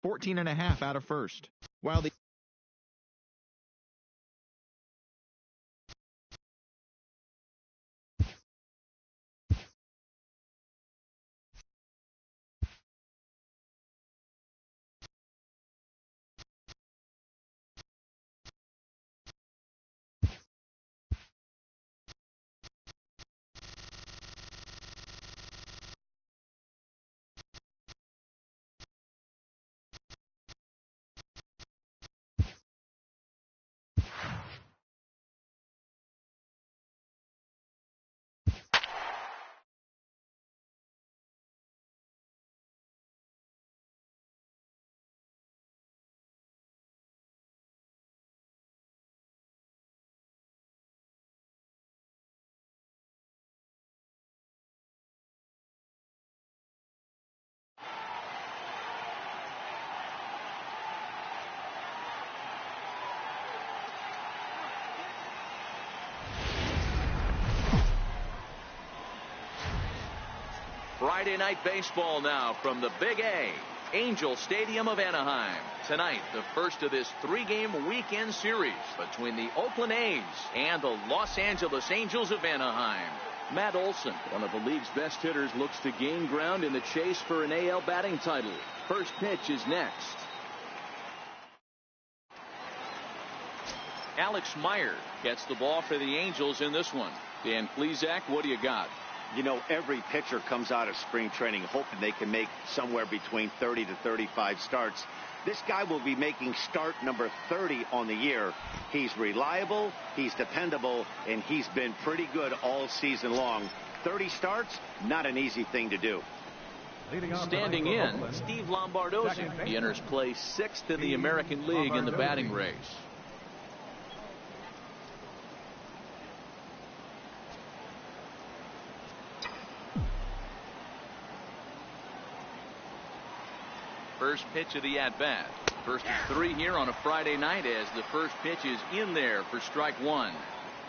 14.5 out of first. While the Friday night baseball now from the Big A, Angel Stadium of Anaheim. Tonight, the first of this three-game weekend series between the Oakland A's and the Los Angeles Angels of Anaheim. Matt Olson, one of the league's best hitters, looks to gain ground in the chase for an AL batting title. First pitch is next. Alex Meyer gets the ball for the Angels in this one. Dan Plesac, what do you got? You know, every pitcher comes out of spring training hoping they can make somewhere between 30 to 35 starts. This guy will be making start number 30 on the year. He's reliable, he's dependable, and he's been pretty good all season long. 30 starts, not an easy thing to do. Standing in, Steve Lombardozzi. He enters play 6th in the American League in the batting race. First pitch of the at-bat. First of 3 here on a Friday night as the first pitch is in there for strike 1.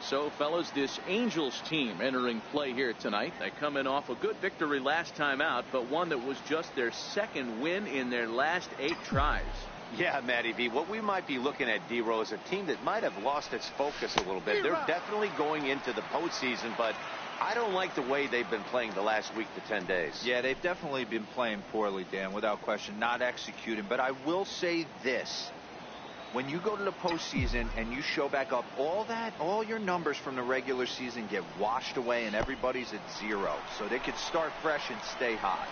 So, fellas, this Angels team entering play here tonight. They come in off a good victory last time out, but one that was just their second win in their last 8 tries. Yeah, Matty V, what we might be looking at, D-Row, is a team that might have lost its focus a little bit. They're definitely going into the postseason, but I don't like the way they've been playing the last week to 10 days. Yeah, they've definitely been playing poorly, Dan, without question, not executing. But I will say this. When you go to the postseason and you show back up, all your numbers from the regular season get washed away and everybody's at 0. So they could start fresh and stay hot.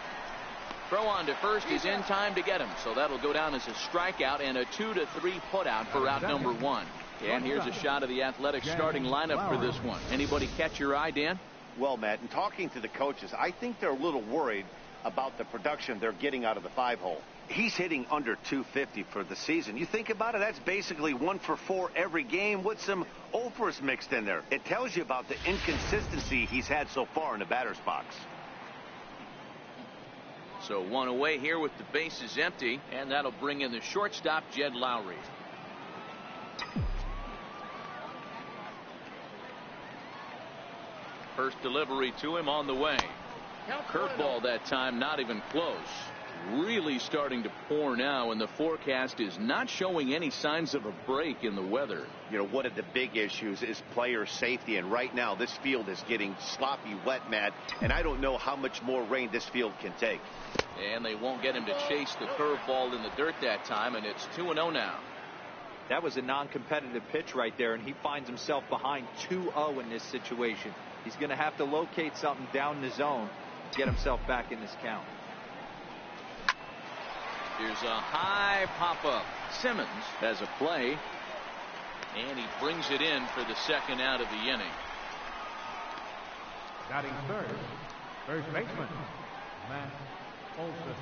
Throw on to first is in time to get him. So that'll go down as a strikeout and a 2-3 putout for out number 1. And here's a shot of the Athletics starting lineup for this one. Anybody catch your eye, Dan? Well, Matt, in talking to the coaches, I think they're a little worried about the production they're getting out of the 5-hole. He's hitting under 250 for the season. You think about it, that's basically 1 for 4 every game with some Oprahs mixed in there. It tells you about the inconsistency he's had so far in the batter's box. So 1 away here with the bases empty, and that'll bring in the shortstop, Jed Lowry. First delivery to him on the way. Curveball that time, not even close. Really starting to pour now, and the forecast is not showing any signs of a break in the weather. You know, one of the big issues is player safety, and right now this field is getting sloppy wet, Matt, and I don't know how much more rain this field can take. And they won't get him to chase the curveball in the dirt that time, and it's 2-0 now. That was a non-competitive pitch right there, and he finds himself behind 2-0 in this situation. He's going to have to locate something down the zone to get himself back in this count. Here's a high pop-up. Simmons has a play, and he brings it in for the second out of the inning. Batting third, first baseman, Matt Olson.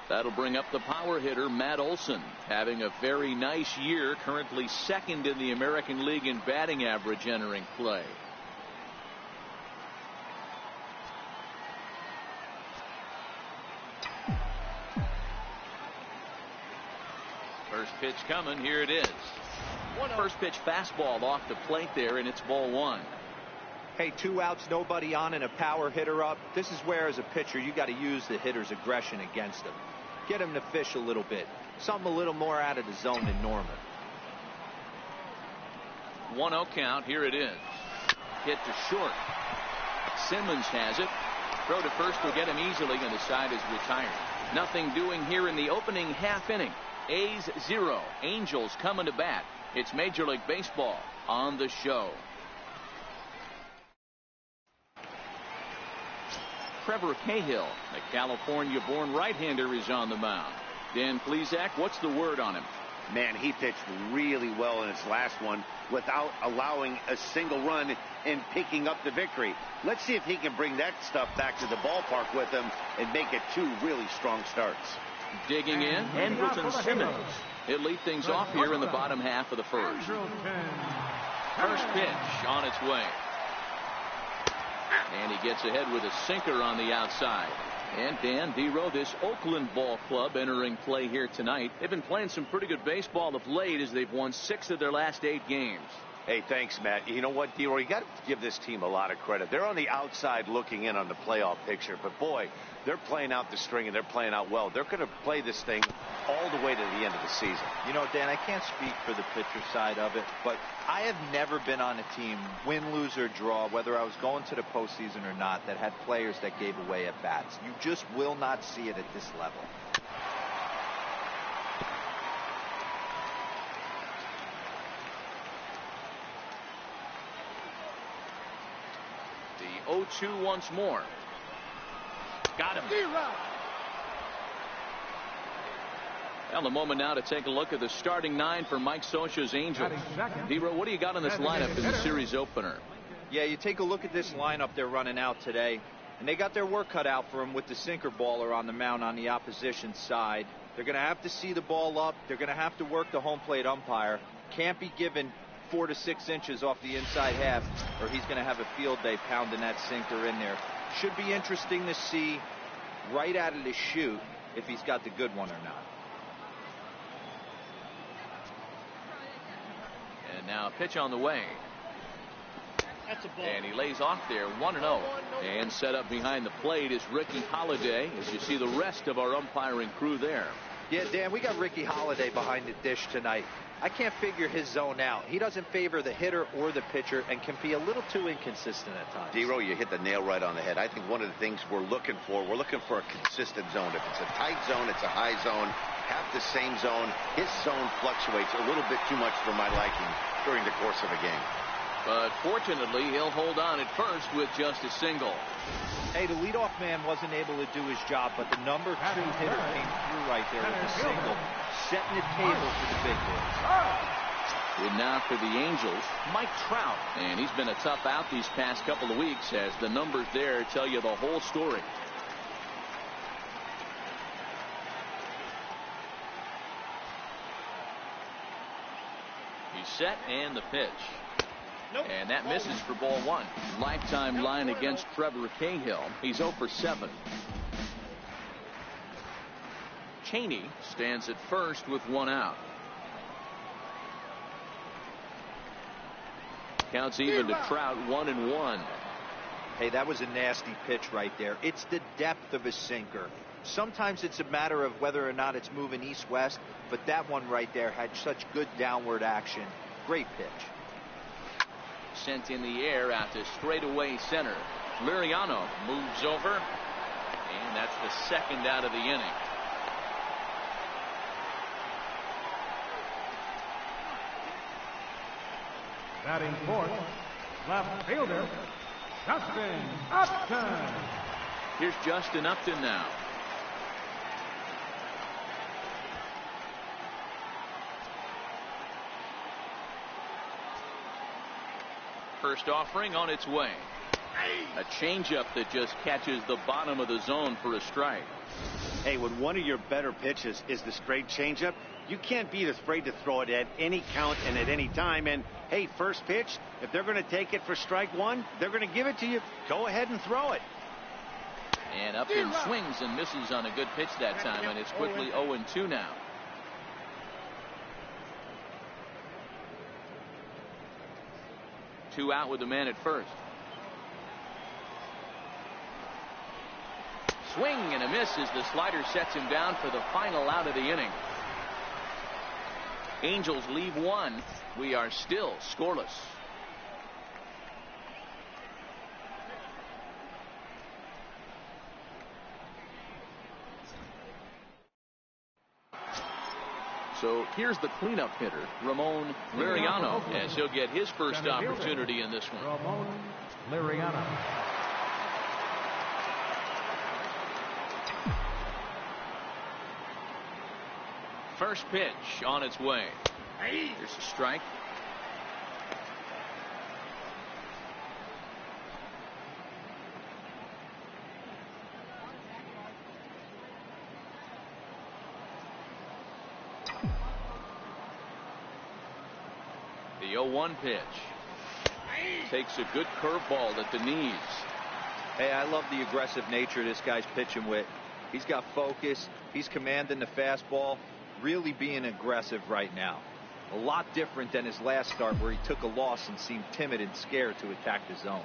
That'll bring up the power hitter, Matt Olson, having a very nice year, currently second in the American League in batting average entering play. First pitch coming, here it is. First pitch fastball off the plate there, and it's ball 1. Hey, 2 outs, nobody on, and a power hitter up. This is where, as a pitcher, you got to use the hitter's aggression against him. Get him to fish a little bit. Something a little more out of the zone than normal. 1-0 count. Here it is. Hit to short. Simmons has it. Throw to first will get him easily, and the side is retired. Nothing doing here in the opening half inning. A's 0. Angels coming to bat. It's Major League Baseball on the show. Trevor Cahill, the California-born right-hander, is on the mound. Dan Plesac, what's the word on him? Man, he pitched really well in his last one without allowing a single run and picking up the victory. Let's see if he can bring that stuff back to the ballpark with him and make it 2 really strong starts. Digging in, Andrelton Simmons. He'll lead things off here in the bottom half of the first. First pitch on its way. And he gets ahead with a sinker on the outside. And Dan Dero, this Oakland ball club entering play here tonight. They've been playing some pretty good baseball of late as they've won 6 of their last 8 games. Hey, thanks, Matt. You know what, Dero, you got to give this team a lot of credit. They're on the outside looking in on the playoff picture, but boy, they're playing out the string and they're playing out well. They're going to play this thing all the way to the end of the season. You know, Dan, I can't speak for the pitcher side of it, but I have never been on a team, win, lose, or draw, whether I was going to the postseason or not, that had players that gave away at bats. You just will not see it at this level. The 0-2 once more. Got him. Well, the moment now to take a look at the starting 9 for Mike Scioscia's Angels. Dero, what do you got in this lineup in the series opener? Yeah, you take a look at this lineup they're running out today, and they got their work cut out for them with the sinker baller on the mound on the opposition side. They're going to have to see the ball up. They're going to have to work the home plate umpire. Can't be given 4 to 6 inches off the inside half, or he's going to have a field day pounding that sinker in there. Should be interesting to see right out of the chute if he's got the good one or not. And now a pitch on the way. And he lays off there, 1-0. And set up behind the plate is Ricky Holiday, as you see the rest of our umpiring crew there. Yeah, Dan, we got Ricky Holiday behind the dish tonight. I can't figure his zone out. He doesn't favor the hitter or the pitcher and can be a little too inconsistent at times. Dero, you hit the nail right on the head. I think one of the things we're looking for a consistent zone. If it's a tight zone, it's a high zone, have the same zone. His zone fluctuates a little bit too much for my liking during the course of a game. But fortunately, he'll hold on at first with just a single. Hey, the leadoff man wasn't able to do his job, but the number 2 hitter came through right there with a single, setting the table for the big boys. And now for the Angels, Mike Trout. And he's been a tough out these past couple of weeks, as the numbers there tell you the whole story. He's set, and the pitch. And that misses for ball 1. Lifetime line against Trevor Cahill. He's 0 for 7. Cheney stands at first with 1 out. Counts even to Trout, 1-1. Hey, that was a nasty pitch right there. It's the depth of a sinker. Sometimes it's a matter of whether or not it's moving east-west, but that one right there had such good downward action. Great pitch. Sent in the air out to straightaway center. Liriano moves over, and that's the second out of the inning. Batting fourth, left fielder, Justin Upton. Here's Justin Upton now. First offering on its way. A changeup that just catches the bottom of the zone for a strike. Hey, when one of your better pitches is the straight changeup, you can't be afraid to throw it at any count and at any time. And hey, first pitch, if they're going to take it for strike 1, they're going to give it to you. Go ahead and throw it. And Upton swings and misses on a good pitch that time, and it's quickly 0-2 now. Two out with the man at first. swing and a miss as the slider sets him down for the final out of the inning. Angels leave one. We are still scoreless. So here's the cleanup hitter, Ramon Liriano, as he'll get his first opportunity in this one. Ramon Liriano. First pitch on its way. Here's a strike. The 0-1 pitch. Takes a good curveball at the knees. Hey, I love the aggressive nature this guy's pitching with. He's got focus. He's commanding the fastball. Really being aggressive right now. A lot different than his last start where he took a loss and seemed timid and scared to attack the zone.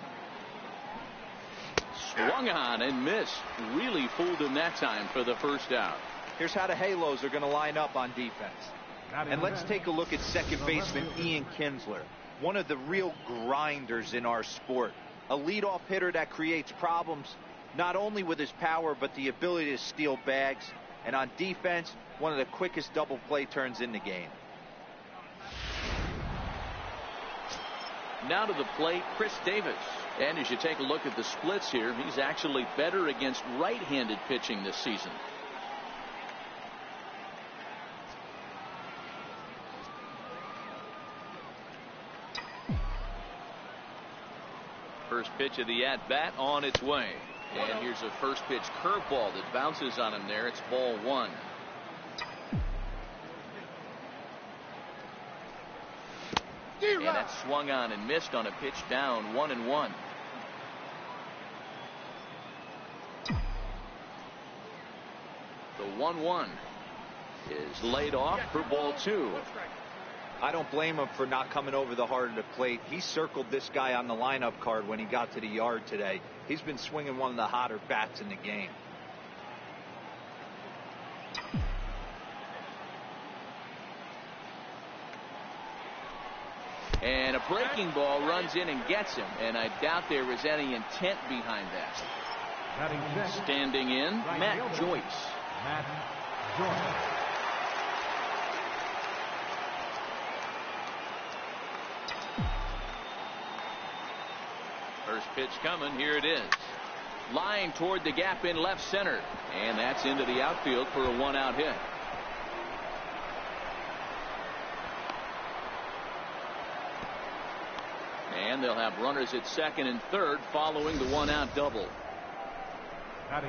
Swung on and missed. Really fooled him that time for the first out. Here's how the Halos are going to line up on defense. And let's take a look at second baseman Ian Kinsler, one of the real grinders in our sport. A leadoff hitter that creates problems not only with his power but the ability to steal bags. And on defense, one of the quickest double play turns in the game. Now to the plate, Chris Davis. And as you take a look at the splits here, he's actually better against right-handed pitching this season. First pitch of the at-bat on its way. And here's a first pitch curveball that bounces on him there. It's ball one. And that swung on and missed on a pitch down 1-1. The 1-1 is laid off for ball two. I don't blame him for not coming over the heart of the plate. He circled this guy on the lineup card when he got to the yard today. He's been swinging one of the hotter bats in the game. And a breaking ball runs in and gets him, and I doubt there was any intent behind that. Standing in, Matt Joyce. Matt Joyce. First pitch coming. Here it is. Lying toward the gap in left center. And that's into the outfield for a one-out hit. And they'll have runners at second and third following the one-out double.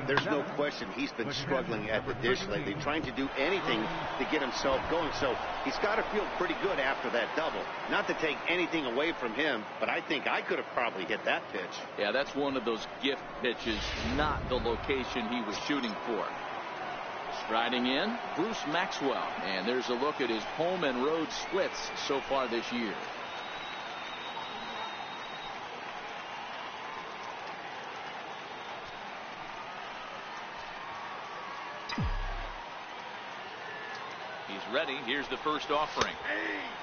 There's no question he's been struggling at the dish lately, trying to do anything to get himself going. So he's got to feel pretty good after that double. Not to take anything away from him, but I think I could have probably hit that pitch. Yeah, that's one of those gift pitches, not the location he was shooting for. Striding in, Bruce Maxwell. And there's a look at his home and road splits so far this year. Ready. Here's the first offering.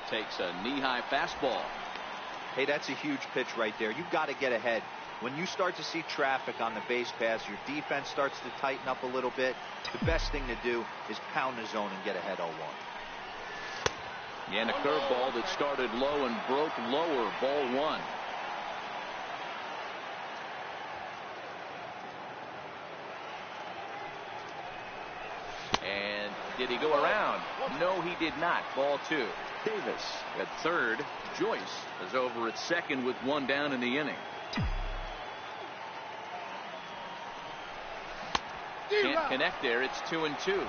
Takes a knee-high fastball. Hey, that's a huge pitch right there. You've got to get ahead. When you start to see traffic on the base pass, your defense starts to tighten up a little bit. The best thing to do is pound the zone and get ahead 0-1. And a curveball that started low and broke lower. Ball one. And did he go around? No, he did not. Ball two. Davis at third. Joyce is over at second with one down in the inning. Can't connect there. It's 2-2.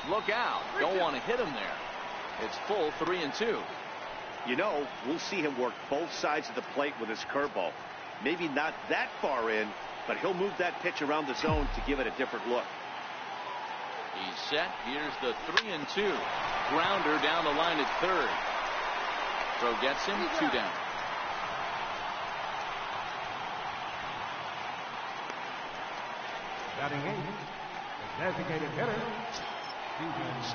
Look out. Don't want to hit him there. It's full 3-2. You know, we'll see him work both sides of the plate with his curveball. Maybe not that far in, but he'll move that pitch around the zone to give it a different look. He's set. Here's the 3-2. Grounder down the line at third. Throw gets him 2 down. Batting 8, the designated hitter,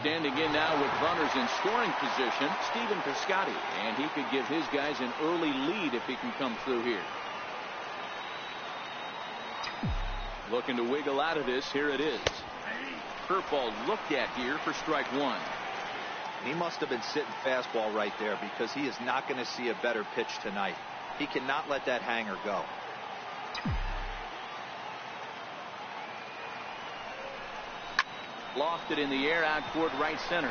Standing in now with runners in scoring position, Stephen Piscotty, and he could give his guys an early lead if he can come through here. Looking to wiggle out of this. Here it is. Curveball looked at here for strike 1. He must have been sitting fastball right there, because he is not going to see a better pitch tonight. He cannot let that hanger go. Lofted in the air out toward right center.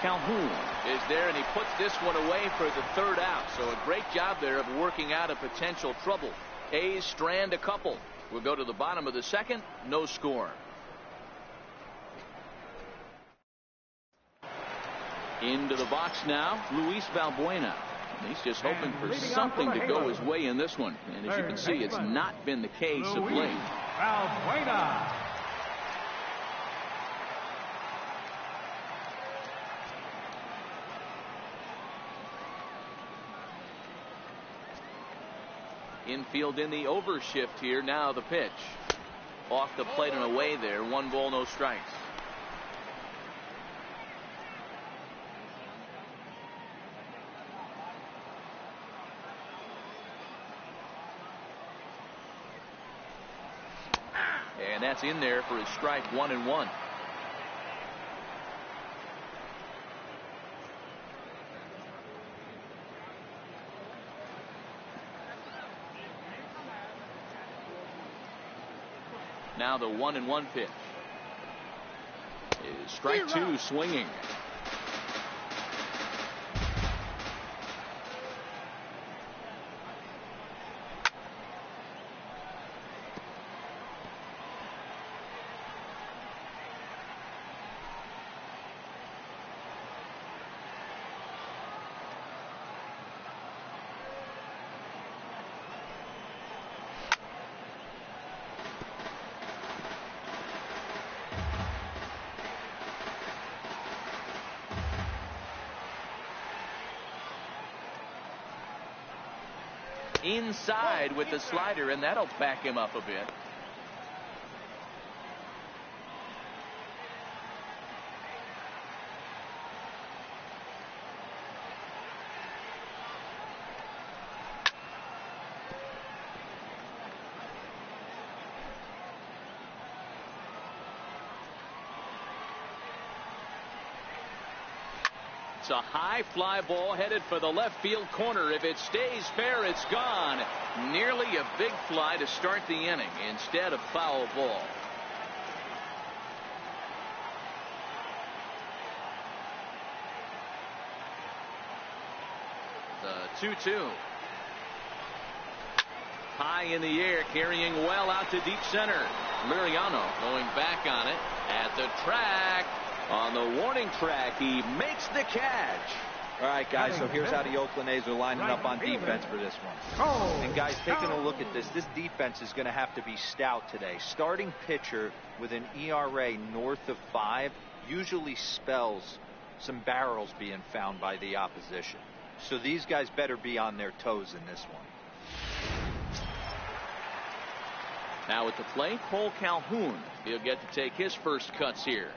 Calhoun is there, and he puts this one away for the 3rd out. So a great job there of working out a potential trouble. A's strand a couple. We'll go to the bottom of the 2nd. No score. Into the box now, Luis Valbuena. He's just hoping for something to go his way in this one. And as you can see, it's not been the case of late. Valbuena. Infield in the overshift here. Now the pitch. Off the plate and away there. 1 ball, no strikes. And that's in there for his strike 1-1. Now the 1-1 pitch is strike 2, swinging. Inside with the slider, and that'll back him up a bit. It's a high fly ball headed for the left field corner. If it stays fair, it's gone. Nearly a big fly to start the inning instead of foul ball. The 2-2. High in the air, carrying well out to deep center. Liriano going back on it at the track. On the warning track, he makes the catch. All right, guys, so here's how the Oakland A's are lining up on defense for this one. And guys, taking a look at this defense is going to have to be stout today. Starting pitcher with an ERA north of 5 usually spells some barrels being found by the opposition. So these guys better be on their toes in this one. Now at the plate, Cole Calhoun. He'll get to take his first cuts here.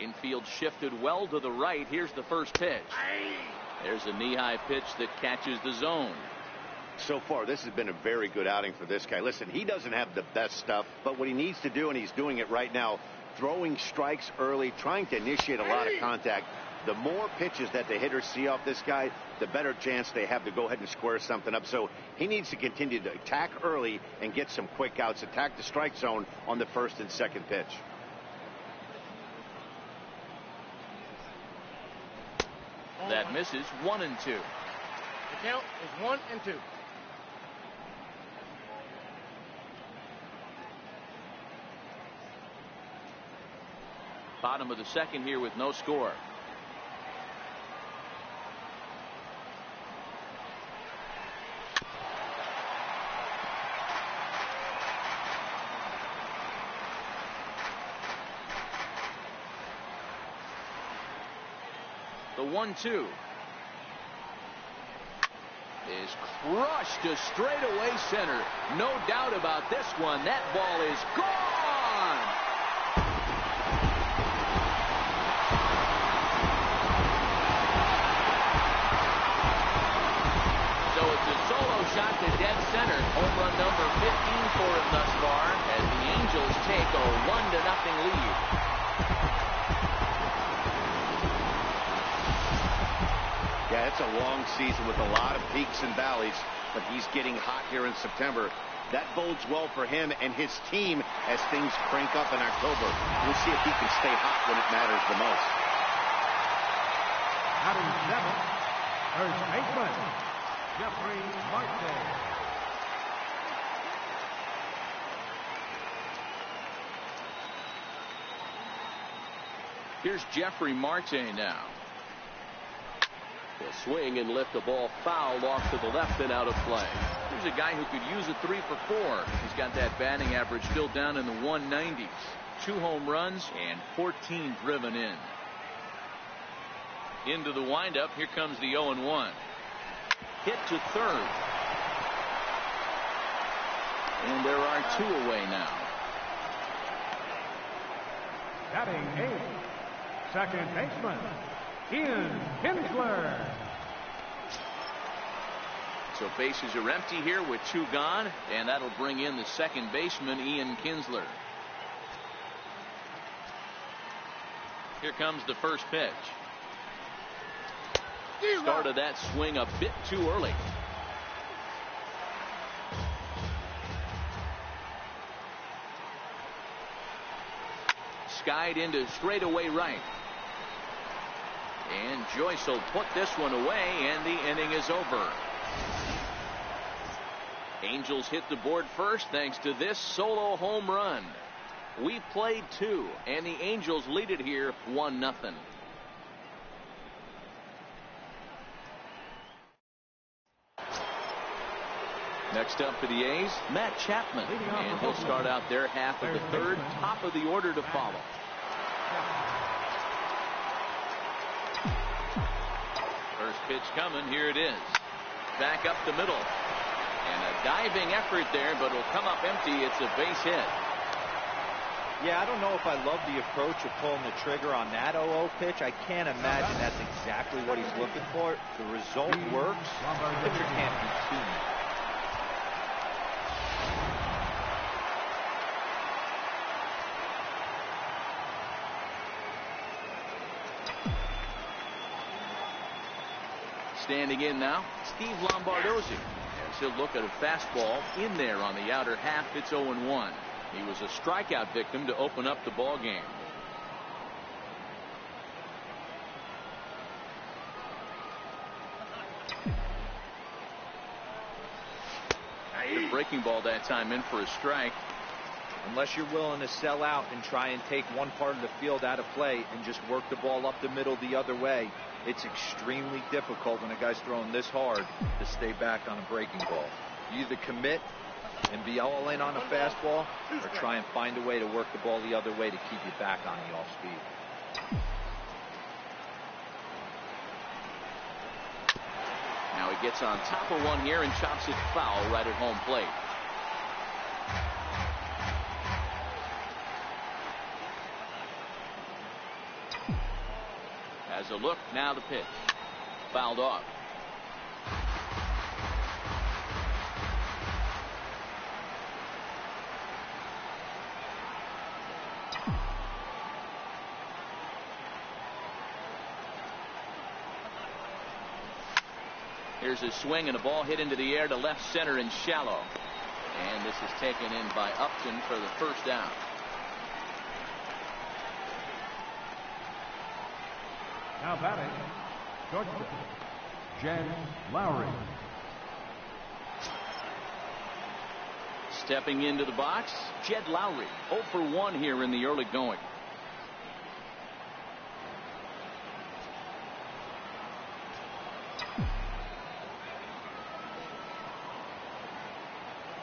Infield shifted well to the right. Here's the first pitch. There's a knee-high pitch that catches the zone. So far, this has been a very good outing for this guy. Listen, he doesn't have the best stuff, but what he needs to do, and he's doing it right now, throwing strikes early, trying to initiate a lot of contact. The more pitches that the hitters see off this guy, the better chance they have to go ahead and square something up. So he needs to continue to attack early and get some quick outs, attack the strike zone on the first and second pitch. That misses. 1-2. The count is 1-2. Bottom of the second here with no score. The 1-2 is crushed to straightaway center. No doubt about this one. That ball is gone. So it's a solo shot to dead center. Home run number 15 for him thus far as the Angels take a 1-0 lead. Yeah, it's a long season with a lot of peaks and valleys, but he's getting hot here in September. That bodes well for him and his team as things crank up in October. We'll see if he can stay hot when it matters the most. Batting seventh, first baseman, Jeffrey Marte. Here's Jeffrey Marte now. He'll swing and lift the ball foul off to the left and out of play. Here's a guy who could use a 3 for 4. He's got that batting average still down in the 190s. 2 home runs and 14 driven in. Into the windup. Here comes the 0-1. Hit to third. And there are 2 away now. Batting eighth, second baseman, Ian Kinsler. So bases are empty here with 2 gone, and that'll bring in the second baseman, Ian Kinsler. Here comes the first pitch. Started that swing a bit too early. Skied into straightaway right. And Joyce will put this one away, and the inning is over. Angels hit the board first thanks to this solo home run. We played 2, and the Angels lead it here 1-0. Next up for the A's, Matt Chapman, and he'll start out their half of the third, top of the order to follow. First pitch coming. Here it is. Back up the middle. And a diving effort there, but it'll come up empty. It's a base hit. Yeah, I don't know if I love the approach of pulling the trigger on that 0-0 pitch. I can't imagine that's exactly what he's looking for. The result works. The pitcher can't be too mad. Standing in now, Steve Lombardozzi, as he'll look at a fastball in there on the outer half. It's 0-1. He was a strikeout victim to open up the ball game. The breaking ball that time in for a strike. Unless you're willing to sell out and try and take one part of the field out of play and just work the ball up the middle the other way, it's extremely difficult when a guy's throwing this hard to stay back on a breaking ball. You either commit and be all in on a fastball or try and find a way to work the ball the other way to keep you back on the off speed. Now he gets on top of one here and chops it foul right at home plate. Has a look, now the pitch. Fouled off. Here's a swing and a ball hit into the air to left center and shallow. And this is taken in by Upton for the first down. Now batting, shortstop, Jed Lowry. Stepping into the box, Jed Lowry, 0 for 1 here in the early going.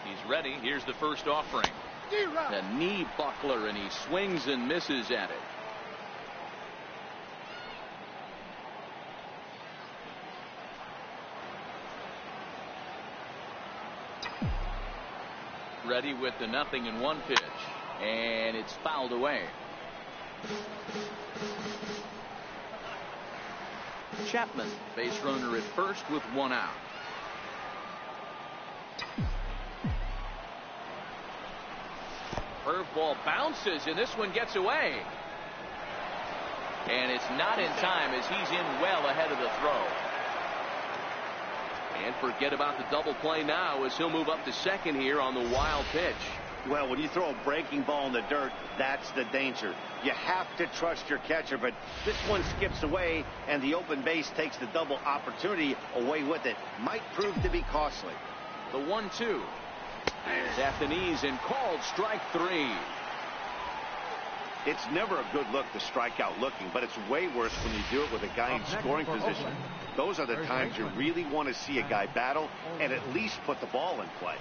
He's ready. Here's the first offering. The knee buckler, and he swings and misses at it. ready with the 0-1 pitch, and it's fouled away. Chapman, base runner at first with 1 out. Curveball bounces, and this one gets away. And it's not in time as he's in well ahead of the throw. And forget about the double play now as he'll move up to second here on the wild pitch. Well, when you throw a breaking ball in the dirt, that's the danger. You have to trust your catcher, but this one skips away, and the open base takes the double opportunity away with it. Might prove to be costly. The 1-2 is at the knees and called strike 3. It's never a good look to strike out looking, but it's way worse when you do it with a guy in scoring position. Those are the times you really want to see a guy battle and at least put the ball in play.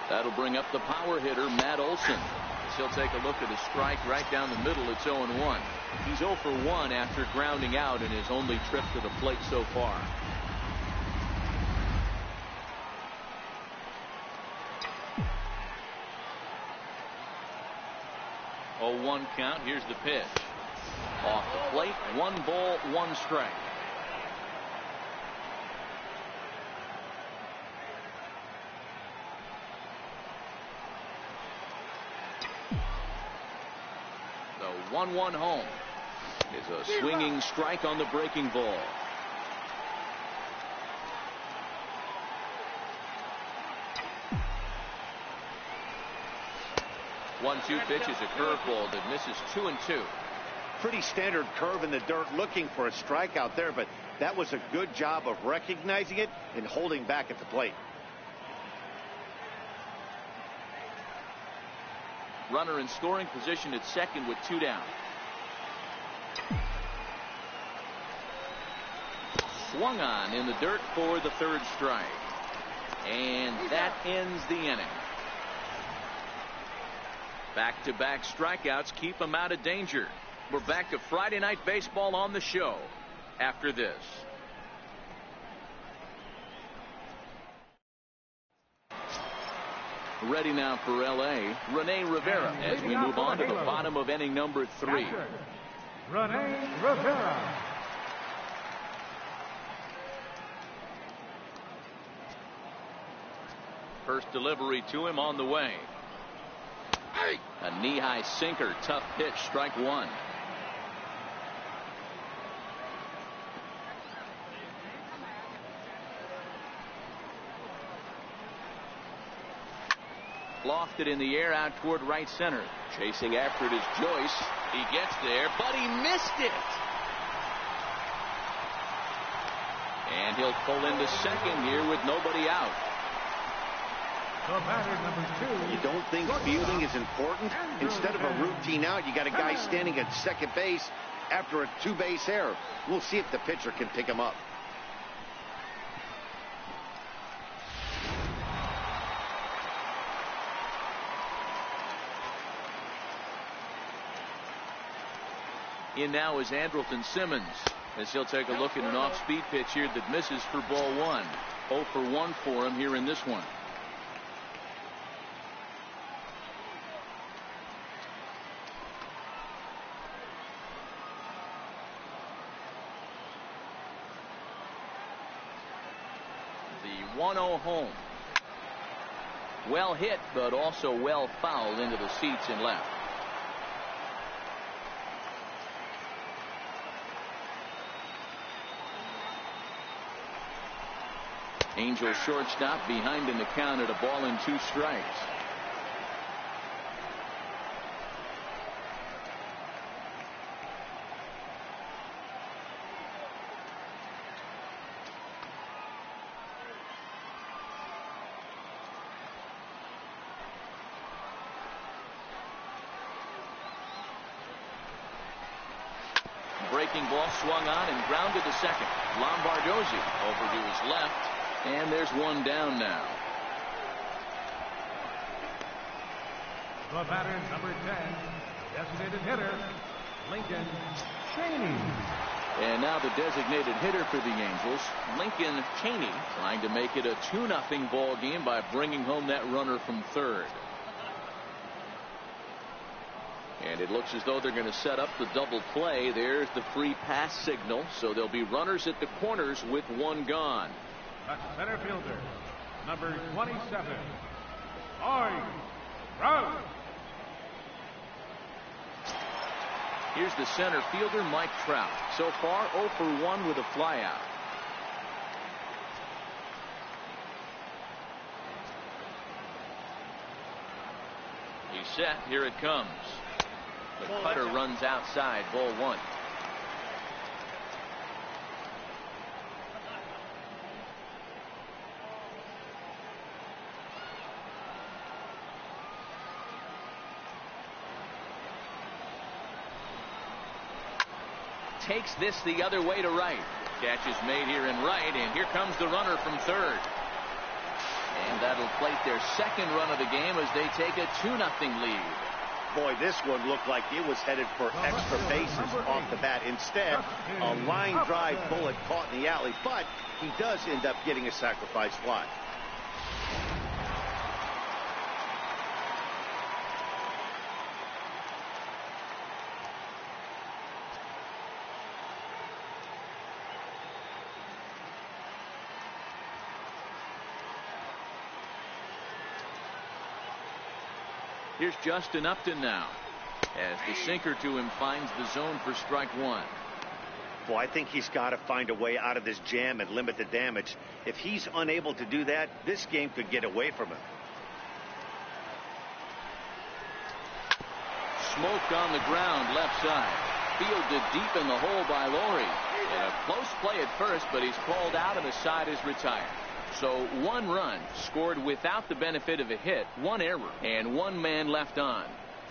That'll bring up the power hitter, Matt Olson. He'll take a look at a strike right down the middle. It's 0-1. He's 0 for 1 after grounding out in his only trip to the plate so far. 0-1 count. Here's the pitch. Off the plate. 1 ball, 1 strike. The 1-1 home is a swinging strike on the breaking ball. 1-2 pitch is a curveball that misses 2-2. Pretty standard curve in the dirt, looking for a strikeout there, but that was a good job of recognizing it and holding back at the plate. Runner in scoring position at second with 2 down. Swung on in the dirt for the 3rd strike. And that ends the inning. Back-to-back strikeouts keep him out of danger. We're back to Friday Night Baseball on the show after this. Ready now for LA, Rene Rivera, as we move on to the bottom of inning number 3. Rene Rivera. First delivery to him on the way. A knee-high sinker, tough pitch, strike 1. Lofted in the air out toward right center. Chasing after it is Joyce. He gets there, but he missed it. And he'll pull into second here with nobody out. The batter, number 2. You don't think fielding is important? Instead of a routine out, you got a guy standing at second base after a 2-base error. We'll see if the pitcher can pick him up. In now is Andrelton Simmons, as he'll take a look at an off-speed pitch here that misses for ball 1. 0 for 1 for him here in this one. The 1-0 home. Well hit, but also well fouled into the seats and left. Angels shortstop behind in the count at a ball and 2 strikes. Breaking ball swung on and grounded to second. Lombardozzi over to his left. And there's 1 down now. The batter, number 10, designated hitter, Lincoln Cheney. And now the designated hitter for the Angels, Lincoln Cheney, trying to make it a 2-0 ball game by bringing home that runner from third. And it looks as though they're going to set up the double play. There's the free pass signal. So there'll be runners at the corners with one gone. That's center fielder, number 27, Roy Trout. Here's the center fielder, Mike Trout. So far, 0 for 1 with a flyout. He's set. Here it comes. The cutter runs outside. Ball 1. Takes this the other way to right. Catch is made here in right, and here comes the runner from third. And that'll plate their second run of the game as they take a 2-0 lead. Boy, this one looked like it was headed for extra bases off the bat. Instead, a line drive bullet caught in the alley, but he does end up getting a sacrifice fly. Here's Justin Upton now, as the sinker to him finds the zone for strike 1. Well, I think he's got to find a way out of this jam and limit the damage. If he's unable to do that, this game could get away from him. Smoked on the ground left side. Fielded deep in the hole by Laurie. And a close play at first, but he's called out and the side is retired. So 1 run scored without the benefit of a hit, 1 error, and 1 man left on.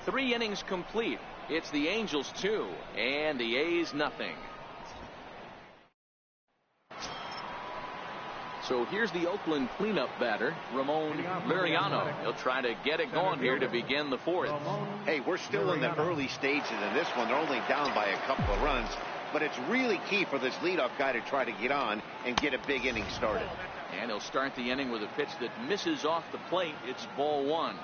3 innings complete. It's the Angels 2 and the A's nothing. So here's the Oakland cleanup batter, Ramon Liriano. He'll try to get it going here to begin the 4th. Hey, we're still in the early stages in this one. They're only down by a couple of runs, but it's really key for this leadoff guy to try to get on and get a big inning started. And he'll start the inning with a pitch that misses off the plate. It's ball 1.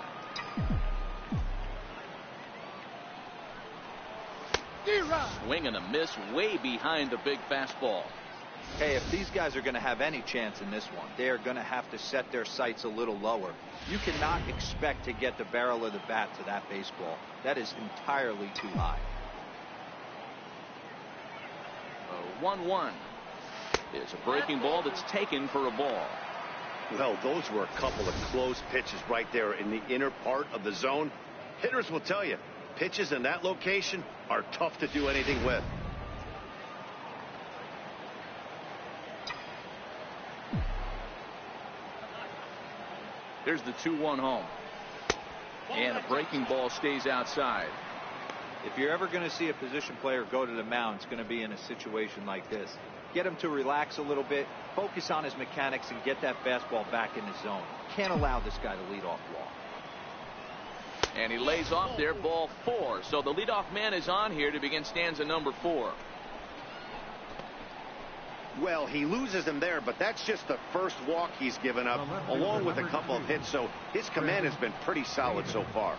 Swing and a miss way behind the big fastball. Hey, if these guys are going to have any chance in this one, they are going to have to set their sights a little lower. You cannot expect to get the barrel of the bat to that baseball. That is entirely too high. 1-1. Is a breaking ball that's taken for a ball. Well, those were a couple of close pitches right there in the inner part of the zone. Hitters will tell you, pitches in that location are tough to do anything with. Here's the 2-1 home. And a breaking ball stays outside. If you're ever going to see a position player go to the mound, it's going to be in a situation like this. Get him to relax a little bit, focus on his mechanics, and get that fastball back in his zone. Can't allow this guy to lead off walk. And he lays off there, ball 4. So the leadoff man is on here to begin stanza number 4. Well, he loses him there, but that's just the first walk he's given up, along with a couple of hits, so his command has been pretty solid so far.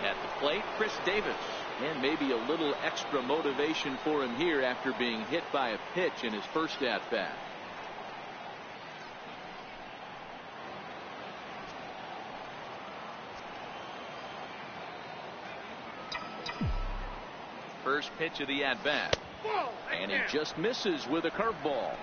At the plate, Chris Davis. And maybe a little extra motivation for him here after being hit by a pitch in his first at-bat. First pitch of the at-bat. And he just misses with a curveball.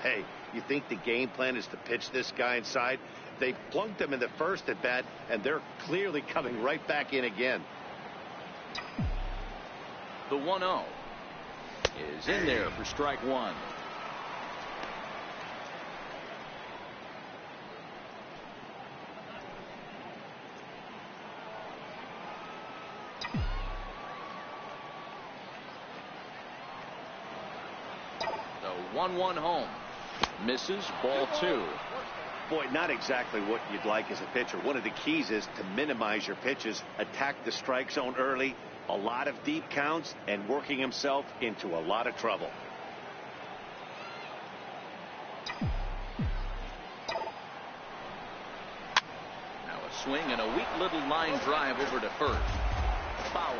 Hey, you think the game plan is to pitch this guy inside? They plunked him in the first at-bat, and they're clearly coming right back in again. The 1-0 is in there for strike 1. The 1-1 home. Misses, ball 2. Boy, not exactly what you'd like as a pitcher. One of the keys is to minimize your pitches, attack the strike zone early, A lot of deep counts and working himself into a lot of trouble. Now a swing and a weak little line drive over to first. Foul.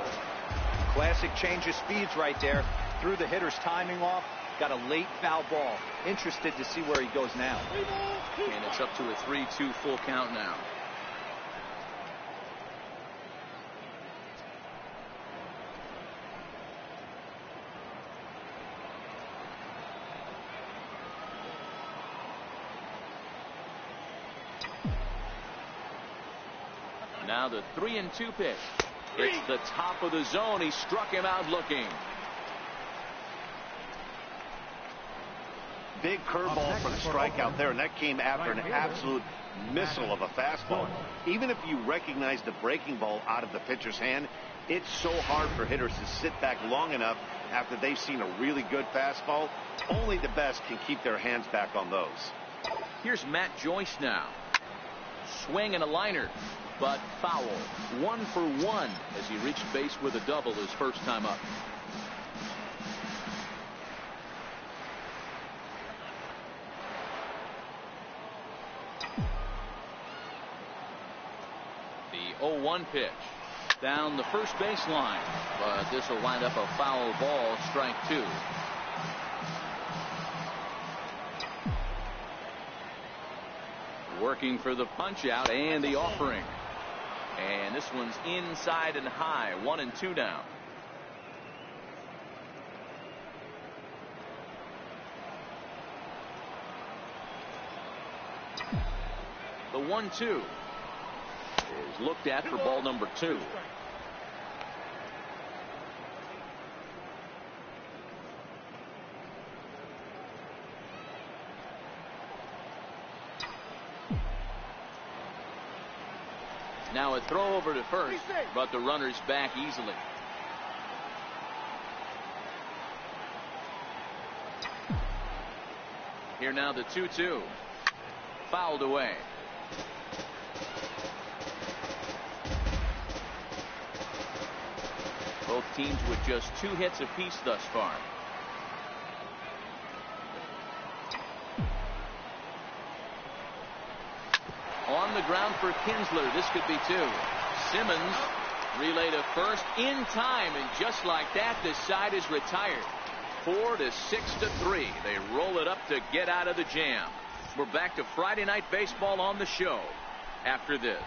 Classic change of speeds right there. Threw the hitter's timing off. Got a late foul ball. Interested to see where he goes now. And it's up to a 3-2 full count now. Now the 3-2 pitch. It's the top of the zone. He struck him out looking. Big curveball for the strikeout there, and that came after an absolute missile of a fastball. Even if you recognize the breaking ball out of the pitcher's hand, it's so hard for hitters to sit back long enough after they've seen a really good fastball. Only the best can keep their hands back on those. Here's Matt Joyce now. Swing and a liner, but foul. 1 for 1 as he reached base with a double his first time up. The 0-1 pitch down the first baseline, but this will wind up a foul ball. Strike 2. Working for the punch out and the offering, and this one's inside and high. 1-2 down. The 1-2 is looked at for ball number 2. Now a throw over to first, but the runner's back easily. Here now the 2-2. Fouled away. Both teams with just 2 hits apiece thus far. On the ground for Kinsler. This could be 2. Simmons relay to first in time, and just like that, this side is retired. 4-6-3. They roll it up to get out of the jam. We're back to Friday Night Baseball on the show after this.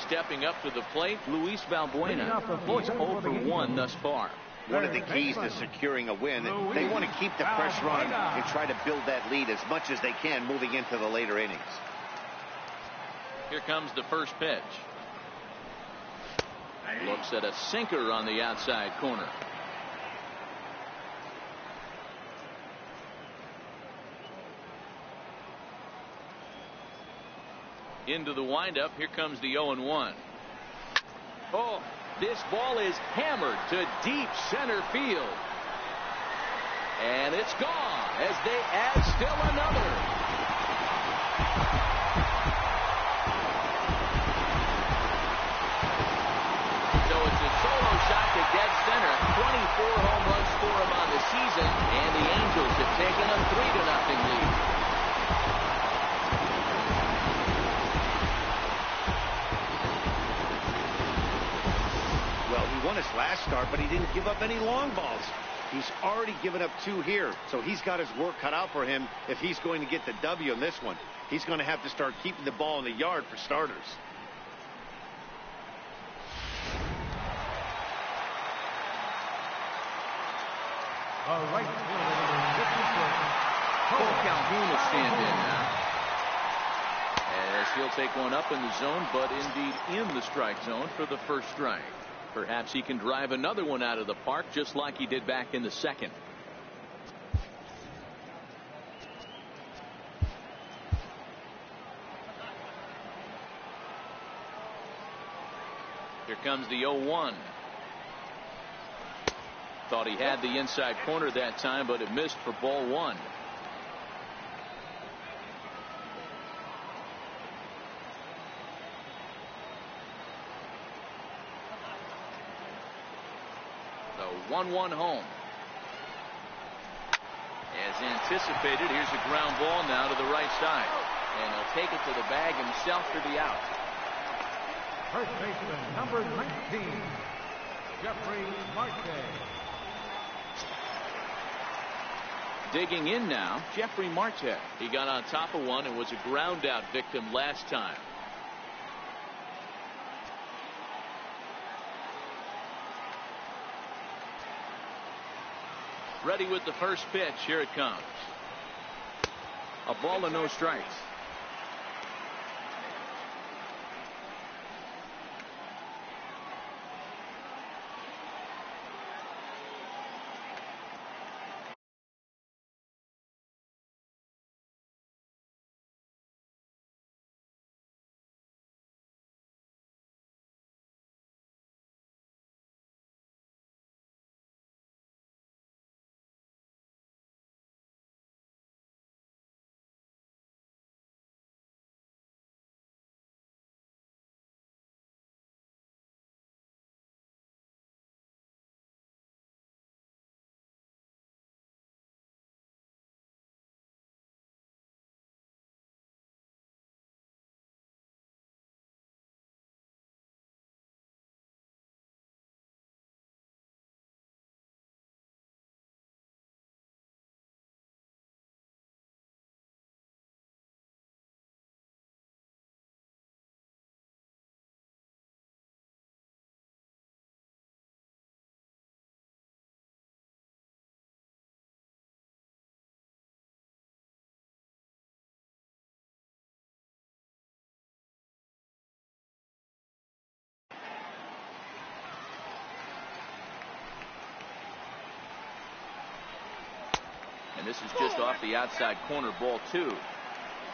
Stepping up to the plate, Luis Valbuena. He's 0 for 1 thus far. One of the keys to securing a win, they want to keep the pressure on and try to build that lead as much as they can moving into the later innings. Here comes the first pitch. Looks at a sinker on the outside corner. Into the windup. Here comes the 0-1. Oh, this ball is hammered to deep center field. And it's gone as they add still another. So it's a solo shot to dead center. 24 home runs for him on the season, and the Angels have taken a 3-0 lead. Won his last start, but he didn't give up any long balls. He's already given up 2 here, so he's got his work cut out for him if he's going to get the W in this one. He's going to have to start keeping the ball in the yard for starters. Cole Calhoun will stand in now, as he'll take one up in the zone, but indeed in the strike zone for the first strike. Perhaps he can drive another one out of the park just like he did back in the second. Here comes the 0-1. Thought he had the inside corner that time, but it missed for ball 1. a 1-1 home. As anticipated, here's a ground ball now to the right side. And he'll take it to the bag himself for the out. First baseman, number 19, Jeffrey Marte. Digging in now, Jeffrey Marte. He got on top of one and was a ground out victim last time. Ready with the first pitch. Here it comes. A ball and no strikes. And this is just off the outside corner, ball 2.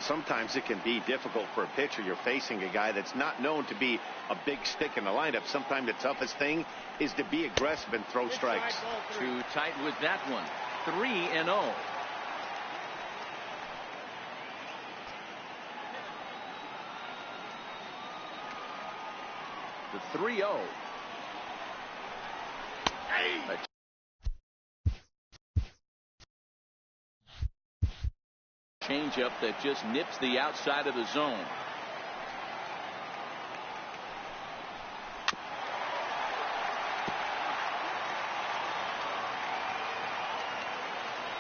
Sometimes it can be difficult for a pitcher. You're facing a guy that's not known to be a big stick in the lineup. Sometimes the toughest thing is to be aggressive and throw strikes. Too tight with that one. 3-0. The 3-0. A changeup that just nips the outside of the zone.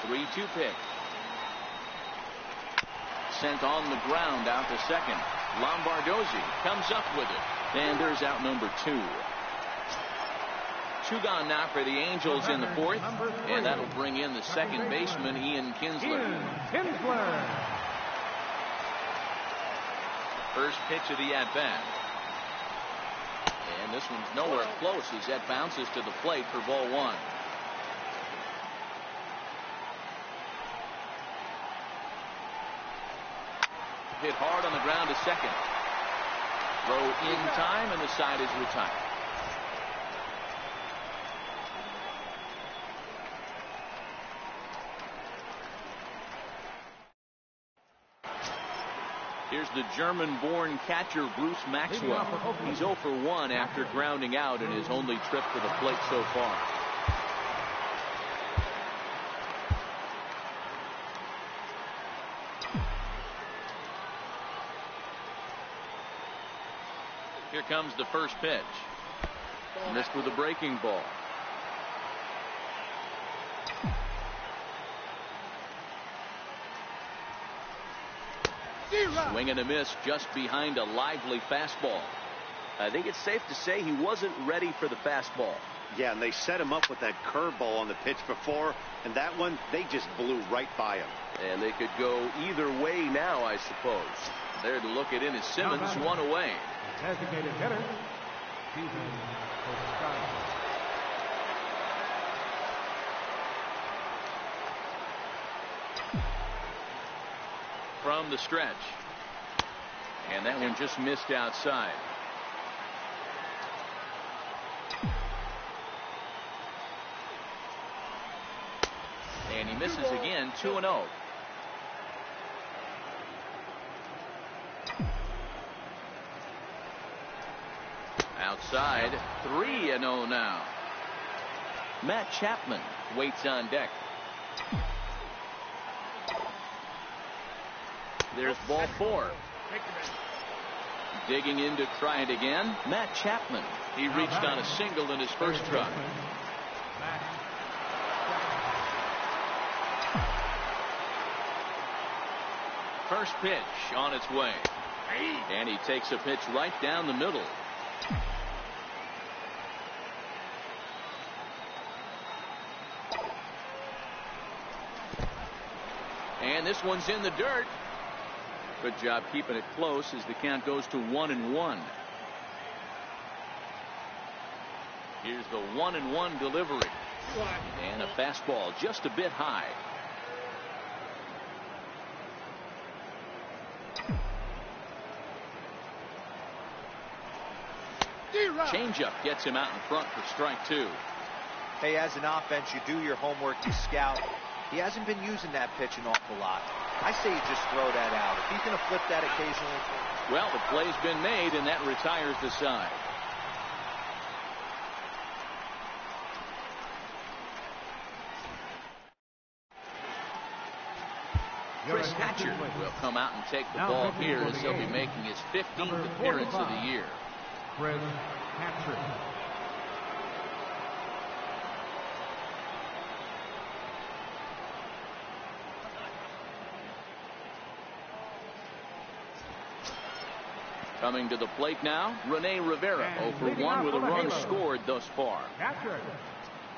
The 3-2 pitch. Sent on the ground out to second. Lombardozzi comes up with it. And there's out number 2. 2 gone now for the Angels in the 4th, and that'll bring in the second baseman, Ian Kinsler. First pitch of the at-bat. And this one's nowhere close as that bounces to the plate for ball 1. Hit hard on the ground to second. Throw in time, and the side is retired. Here's the German-born catcher Bruce Maxwell. He's 0 for 1 after grounding out in his only trip to the plate so far. Here comes the first pitch. Missed with a breaking ball. Swing and a miss just behind a lively fastball. I think it's safe to say he wasn't ready for the fastball. Yeah, and they set him up with that curveball on the pitch before, and that one, they just blew right by him. And they could go either way now, I suppose. There to look it in is Simmons, 1 away. Designated hitter, Steven O'Connor. From the stretch. And that one just missed outside. And he misses again, 2-0. Outside, 3-0 now. Matt Chapman waits on deck. There's ball 4. Digging in to try it again. Matt Chapman. He reached on a single in his first try. First pitch on its way. And he takes a pitch right down the middle. And this one's in the dirt. Good job keeping it close as the count goes to 1-1. Here's the 1-1 delivery. And a fastball just a bit high. Changeup gets him out in front for strike 2. Hey, as an offense, you do your homework, you scout. He hasn't been using that pitch an awful lot. I say you just throw that out. If he's going to flip that occasionally. Well, the play's been made, and that retires the side. Chris Hatcher will come out and take the ball here as he'll be making his 15th appearance of the year. Chris Hatcher. Coming to the plate now, Rene Rivera, 0 for 1 with a run scored thus far. Catcher,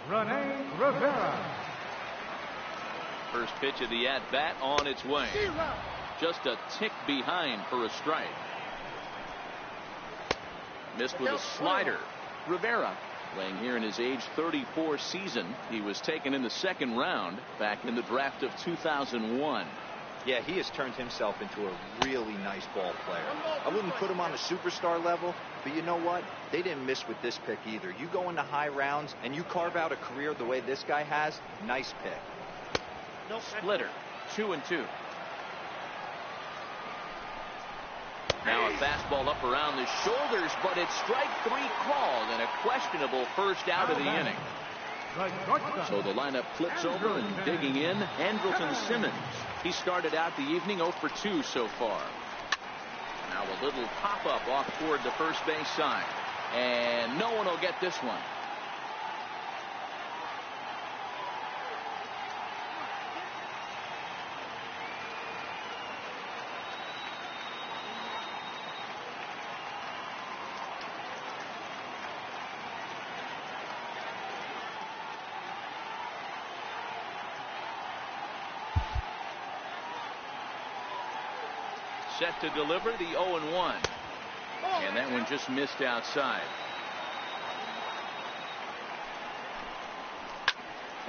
Rene Rivera. First pitch of the at-bat on its way. Just a tick behind for a strike. Missed with a slider. Rivera playing here in his age 34 season. He was taken in the second round back in the draft of 2001. Yeah, he has turned himself into a really nice ball player. I wouldn't put him on a superstar level, but you know what? They didn't miss with this pick either. You go into high rounds and you carve out a career the way this guy has, nice pick. Splitter, 2-2. Now a fastball up around the shoulders, but it's strike 3 called and a questionable first out of the inning. So the lineup flips over and digging in, Andrelton Simmons. He started out the evening 0 for 2 so far. Now a little pop-up off toward the first base side. And no one will get this one. Set to deliver the 0-1. And that one just missed outside.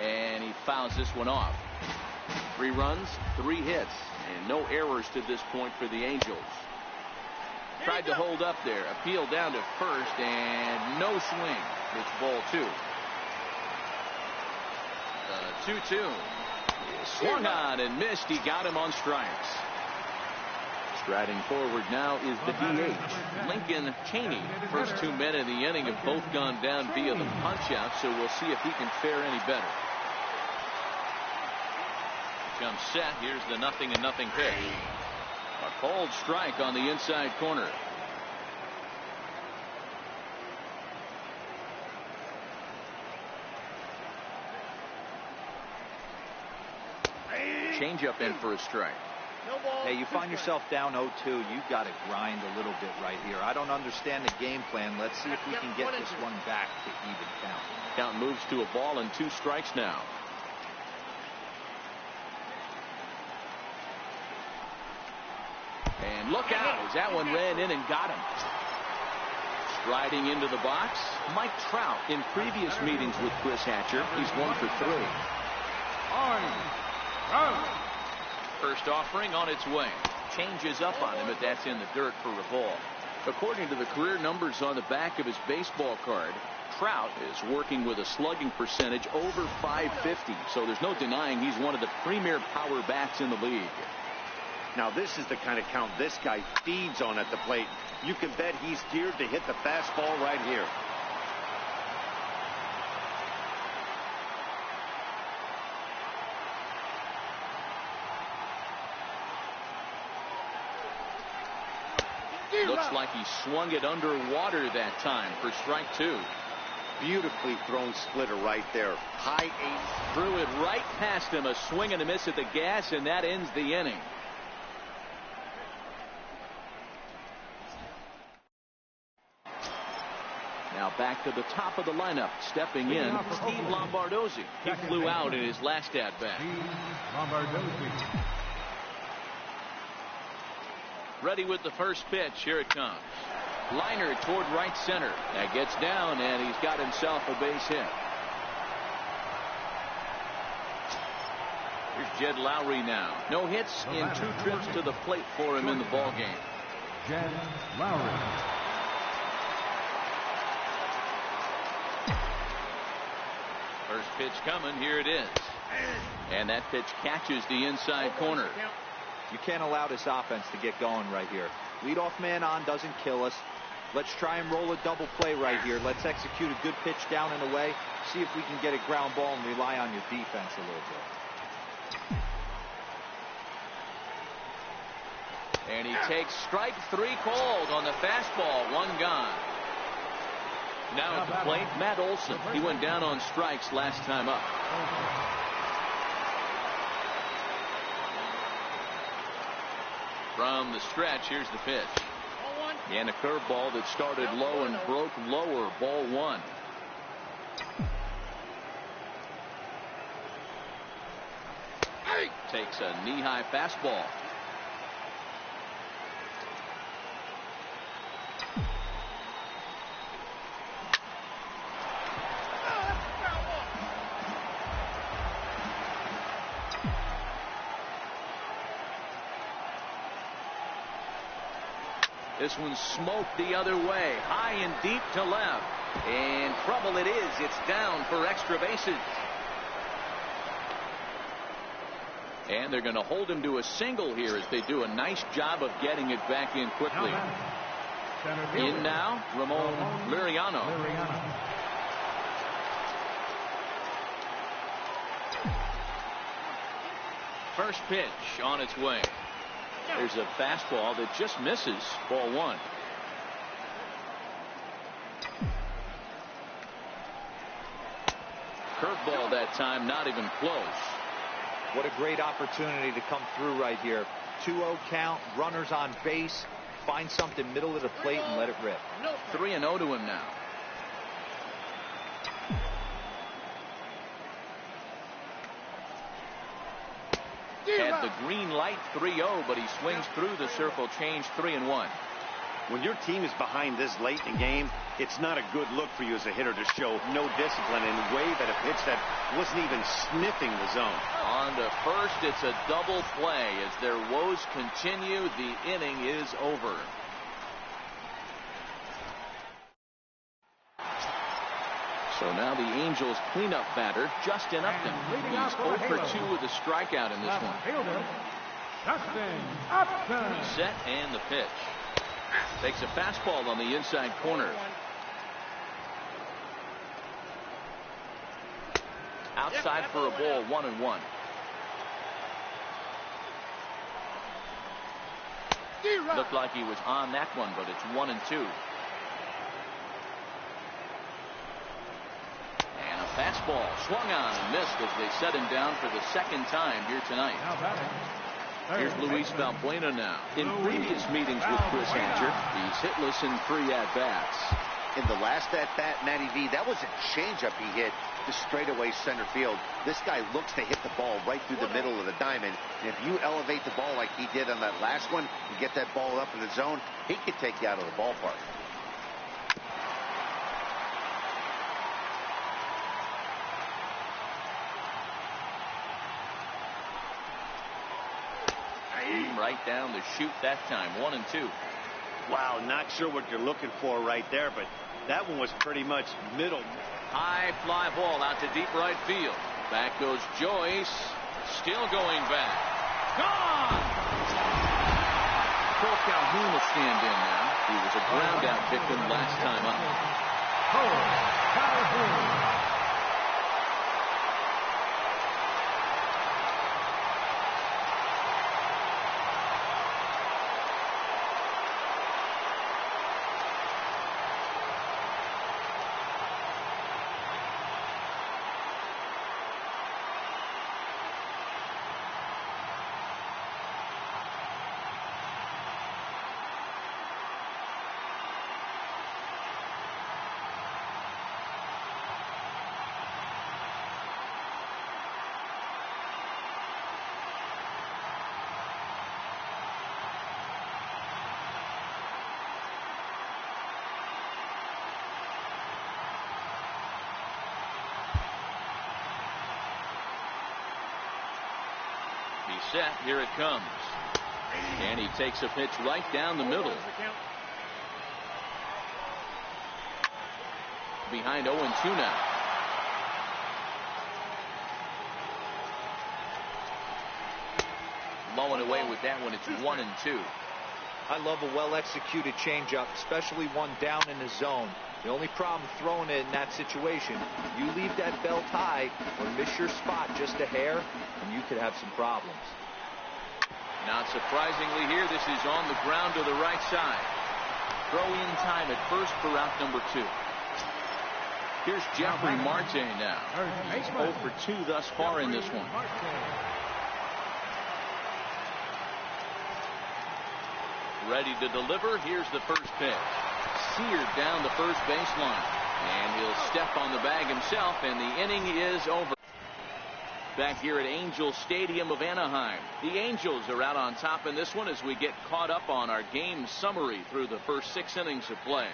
And he fouls this one off. 3 runs, 3 hits, and no errors to this point for the Angels. Tried to hold up there. Appeal down to first, and no swing. It's ball 2. 2-2. Swung on and missed. He got him on strikes. Striding forward now is the DH, Lincoln Chaney. First 2 men in the inning have both gone down via the punch-out, so we'll see if he can fare any better. Comes set. Here's the 0-0 pitch. A cold strike on the inside corner. Changeup in for a strike. Hey, you find yourself down 0-2, you've got to grind a little bit right here. I don't understand the game plan. Let's see if we can get this one back to even count. Count moves to a ball and 2 strikes now. And look out as that one ran in and got him. Striding into the box, Mike Trout. In previous meetings with Chris Hatcher, he's 1 for 3. First offering on its way. Changes up on him, but that's in the dirt for a ball. According to the career numbers on the back of his baseball card, Trout is working with a slugging percentage over .550, so there's no denying he's one of the premier power bats in the league. Now this is the kind of count this guy feeds on at the plate. You can bet he's geared to hit the fastball right here. Looks like he swung it underwater that time for strike 2. Beautifully thrown splitter right there. High 80. Threw it right past him. A swing and a miss at the gas, and that ends the inning. Now back to the top of the lineup. Stepping in, Steve Lombardozzi. He flew out in his last at-bat. Ready with the first pitch. Here it comes. Liner toward right center. That gets down, and he's got himself a base hit. Here's Jed Lowry now. No hits in 2 trips to the plate for him in the ballgame. Jed Lowry. First pitch coming. Here it is. And that pitch catches the inside corner. You can't allow this offense to get going right here. Leadoff man on doesn't kill us. Let's try and roll a double play right here. Let's execute a good pitch down and away. See if we can get a ground ball and rely on your defense a little bit. And he takes strike 3 called on the fastball. 1 gone. Now at the plate, Matt Olson. He went down on strikes last time up. From the stretch, here's the pitch. And a curveball that started low and broke lower. Ball 1. Takes a knee-high fastball. This one's smoked the other way, high and deep to left. And trouble it is. It's down for extra bases. And they're going to hold him to a single here as they do a nice job of getting it back in quickly. In now, Ramon Liriano. First pitch on its way. There's a fastball that just misses. Ball 1. Curveball that time, not even close. What a great opportunity to come through right here. 2-0 count, runners on base. Find something middle of the plate and let it rip. 3-0 to him now. Had the green light 3-0, but he swings through the circle, change 3-1. When your team is behind this late in the game, it's not a good look for you as a hitter to show no discipline and wave at a pitch that wasn't even sniffing the zone. On to first, it's a double play. As their woes continue, the inning is over. So now the Angels cleanup batter, Justin Upton. He's 0 for 2 with a strikeout in this one. Justin Upton. Set and the pitch. Takes a fastball on the inside corner. Outside for a ball, 1-1. Looked like he was on that one, but it's 1-2. And a fastball swung on and missed as they set him down for the 2nd time here tonight. Here's Luis Valbuena now. In previous meetings with Chris Hatcher, he's hitless in 3 at-bats. In the last at-bat, Matty V, that was a changeup he hit to straightaway center field. This guy looks to hit the ball right through the middle of the diamond. And if you elevate the ball like he did on that last one and get that ball up in the zone, he could take you out of the ballpark. Right down the chute that time, 1-2. Wow, not sure what you're looking for right there, but that one was pretty much middle. High fly ball out to deep right field. Back goes Joyce. Still going back. Gone! Cole Calhoun will stand in now. He was a ground out victim last time up. Cole Calhoun. He's set. Here it comes. And he takes a pitch right down the middle. Behind 0-2 now. Low and away with that one. It's 1-2. I love a well-executed changeup, especially one down in the zone. The only problem throwing it in that situation, you leave that belt high or miss your spot just a hair, and you could have some problems. Not surprisingly here, this is on the ground to the right side. Throw in time at first for route number 2. Here's Jeffrey Marte now. He's 0 for 2 thus far in this one. Ready to deliver. Here's the first pitch. Seared down the first baseline. And he'll step on the bag himself, and the inning is over. Back here at Angel Stadium of Anaheim. The Angels are out on top in this one as we get caught up on our game summary through the first 6 innings of play.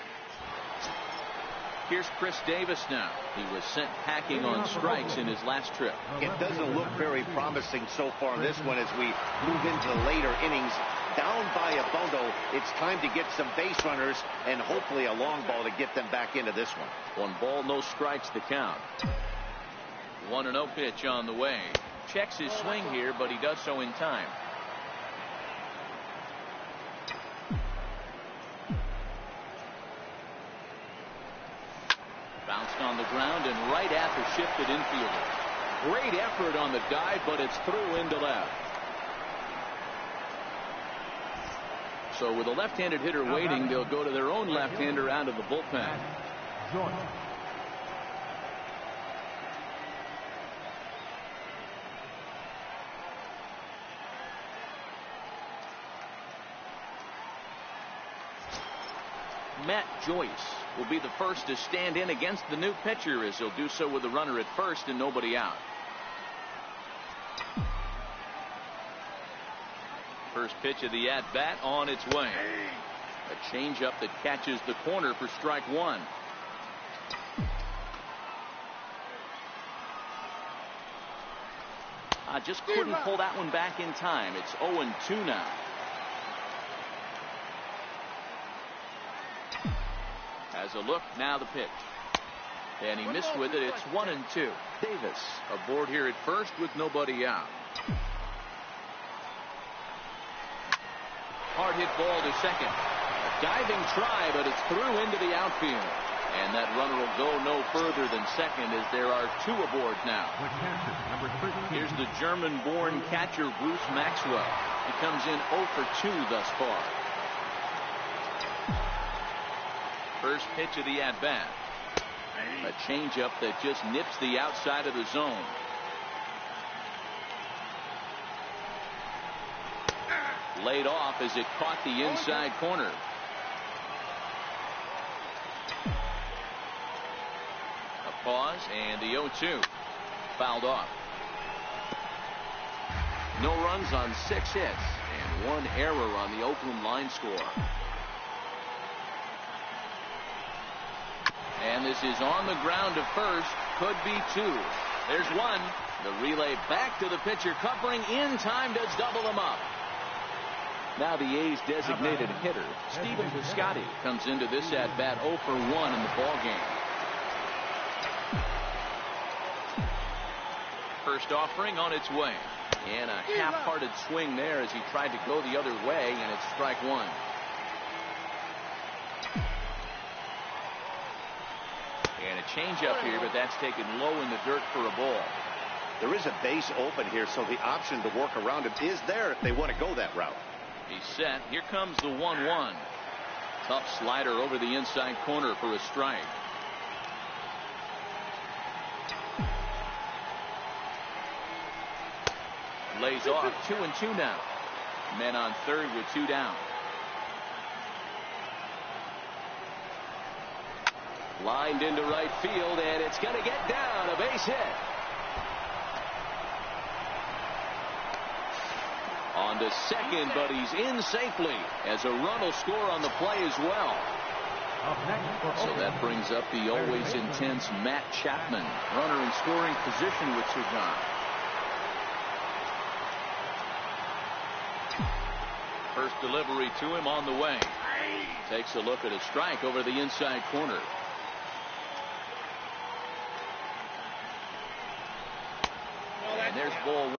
Here's Chris Davis now. He was sent packing on strikes in his last trip. It doesn't look very promising so far in this one as we move into the later innings. Down by a bundle, it's time to get some base runners and hopefully a long ball to get them back into this one. 1 ball, no strikes to count. 1-0 pitch on the way. Checks his swing here, but he does so in time. Bounced on the ground and right at the shifted infielder. Great effort on the dive, but it's through into left. So with a left-handed hitter waiting, they'll go to their own left-hander out of the bullpen. Matt Joyce will be the first to stand in against the new pitcher, as he'll do so with the runner at first and nobody out. First pitch of the at-bat on its way. A changeup that catches the corner for strike 1. Just couldn't pull that one back in time. It's 0-2 now. Has a look, now the pitch. And he missed with it. It's 1-2. Davis aboard here at first with nobody out. Hard hit ball to second. A diving try, but it's through into the outfield. And that runner will go no further than second as there are 2 aboard now. Here's the German-born catcher Bruce Maxwell. He comes in 0 for 2 thus far. First pitch of the at-bat. A changeup that just nips the outside of the zone. Laid off as it caught the inside corner. A pause and the 0-2. Fouled off. No runs on 6 hits and 1 error on the Oakland line score. And this is on the ground to first. Could be 2. There's 1. The relay back to the pitcher, covering in time to double him up. Now the A's designated hitter, Stephen Piscotty, comes into this at-bat 0 for 1 in the ballgame. First offering on its way. And a half-hearted swing there as he tried to go the other way, and it's strike 1. And a changeup here, but that's taken low in the dirt for a ball. There is a base open here, so the option to work around him is there if they want to go that route. He's set. Here comes the 1-1. Tough slider over the inside corner for a strike. Lays off. 2-2 now. Men on third with 2 down. Lined into right field, and it's going to get down. A base hit. On to second, but he's in safely as a run will score on the play as well. So that brings up the always intense Matt Chapman, runner in scoring position with 2 gone. First delivery to him on the way. Takes a look at a strike over the inside corner. And there's ball.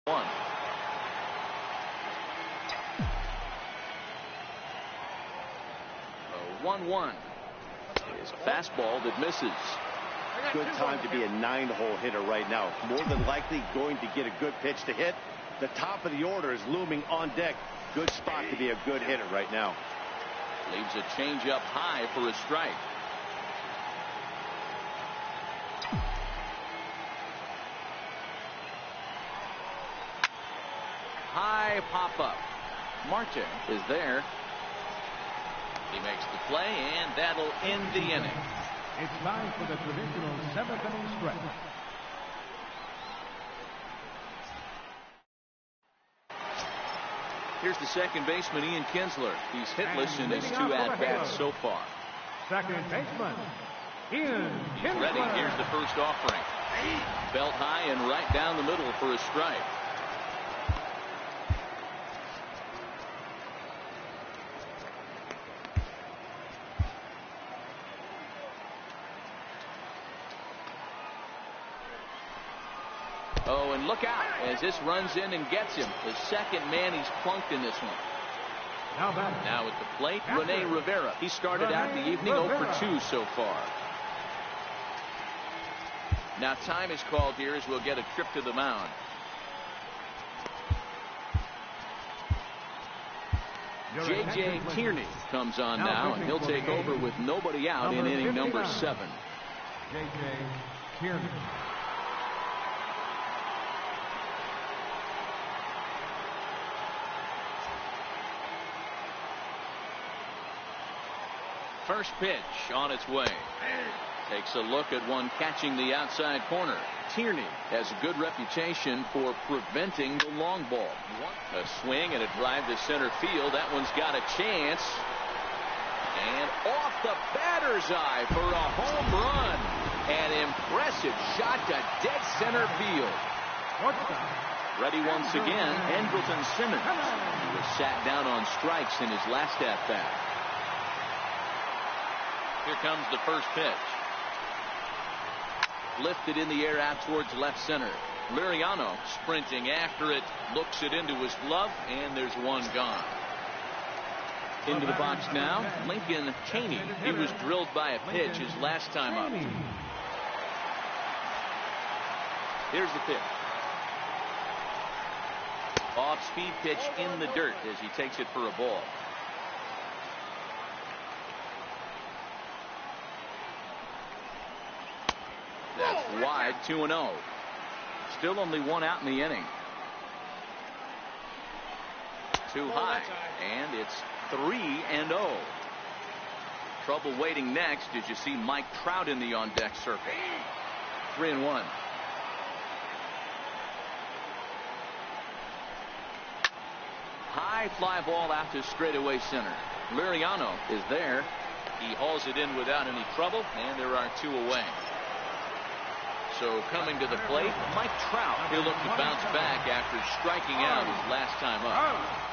One. A 1-1. His fastball that misses. Good time to be a 9-hole hitter right now. More than likely going to get a good pitch to hit. The top of the order is looming on deck. Good spot to be a good hitter right now. Leaves a changeup high for a strike. High pop-up. Marte is there. He makes the play, and that'll end the inning. It's time for the traditional 7th inning stretch. Here's the second baseman, Ian Kinsler. He's hitless in his 2 at-bats so far. Second baseman, Ian Kinsler. Ready. Here's the first offering. Belt high and right down the middle for a strike. Oh, and look out as this runs in and gets him. The second man he's plunked in this one. Now at the plate, Rene Rivera. He started out the evening 0 for 2 so far. Now time is called here as we'll get a trip to the mound. J.J. Tierney comes on now, and he'll take over with nobody out in inning number 7. J.J. Tierney. First pitch on its way. Takes a look at one catching the outside corner. Tierney has a good reputation for preventing the long ball. A swing and a drive to center field. That one's got a chance. And off the batter's eye for a home run. An impressive shot to dead center field. Ready once again, Andrelton Simmons. He was sat down on strikes in his last at-bat. Here comes the first pitch. Lifted in the air out towards left center. Liriano sprinting after it. Looks it into his glove, and there's one gone. Into the box now, Lincoln Chaney. He was drilled by a pitch his last time up. Here's the pitch. Off-speed pitch in the dirt as he takes it for a ball. That's wide, 2-0. Still only one out in the inning. Too high, and it's 3-0. Trouble waiting next as you see Mike Trout in the on-deck circle. 3-1. High fly ball out to straightaway center. Liriano is there. He hauls it in without any trouble, and there are 2 away. So coming to the plate, Mike Trout. He'll look to bounce back after striking out his last time up.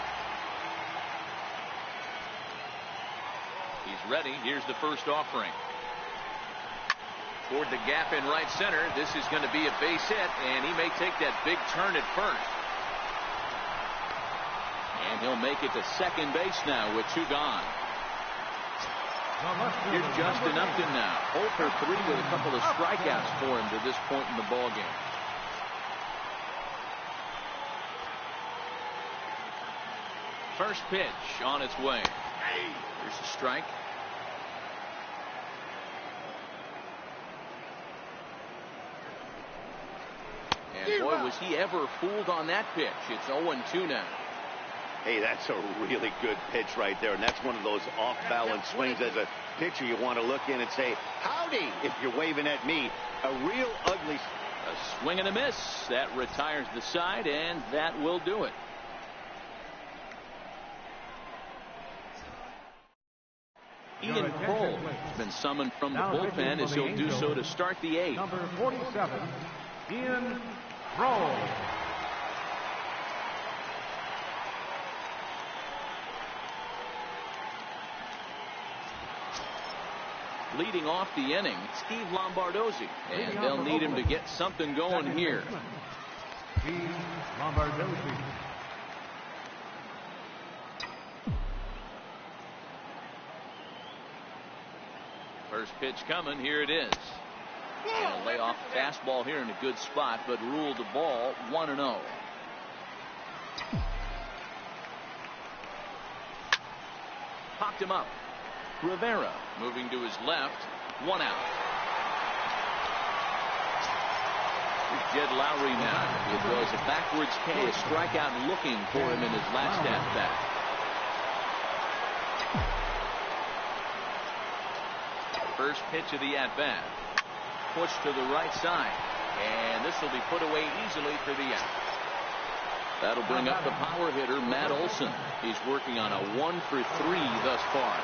He's ready. Here's the first offering. Toward the gap in right center. This is going to be a base hit, and he may take that big turn at first. And he'll make it to second base now with 2 gone. Here's Justin Upton now. 0 for 3 with a couple of strikeouts for him to this point in the ballgame. First pitch on its way. Here's a strike. And boy, was he ever fooled on that pitch. It's 0-2 now. Hey, that's a really good pitch right there, and that's one of those off-balance swings. As a pitcher, you want to look in and say, howdy, if you're waving at me. A real ugly. A swing and a miss. That retires the side, and that will do it. Ian Kroll has been summoned from the bullpen as he'll do so to start the 8th. Number 47, Ian Kroll. Leading off the inning, Steve Lombardozzi, and they'll need him to get something going here. Steve Lombardozzi. First pitch coming. Here it is. And a lay off fastball here in a good spot, but ruled the ball 1-0. Popped him up. Rivera moving to his left. 1 out. Here's Jed Lowry now. He throws a backwards K, a strikeout looking for him in his last at bat. First pitch of the at bat. Pushed to the right side. And this will be put away easily for the out. That'll bring up the power hitter, Matt Olson. He's working on a 1 for 3 thus far.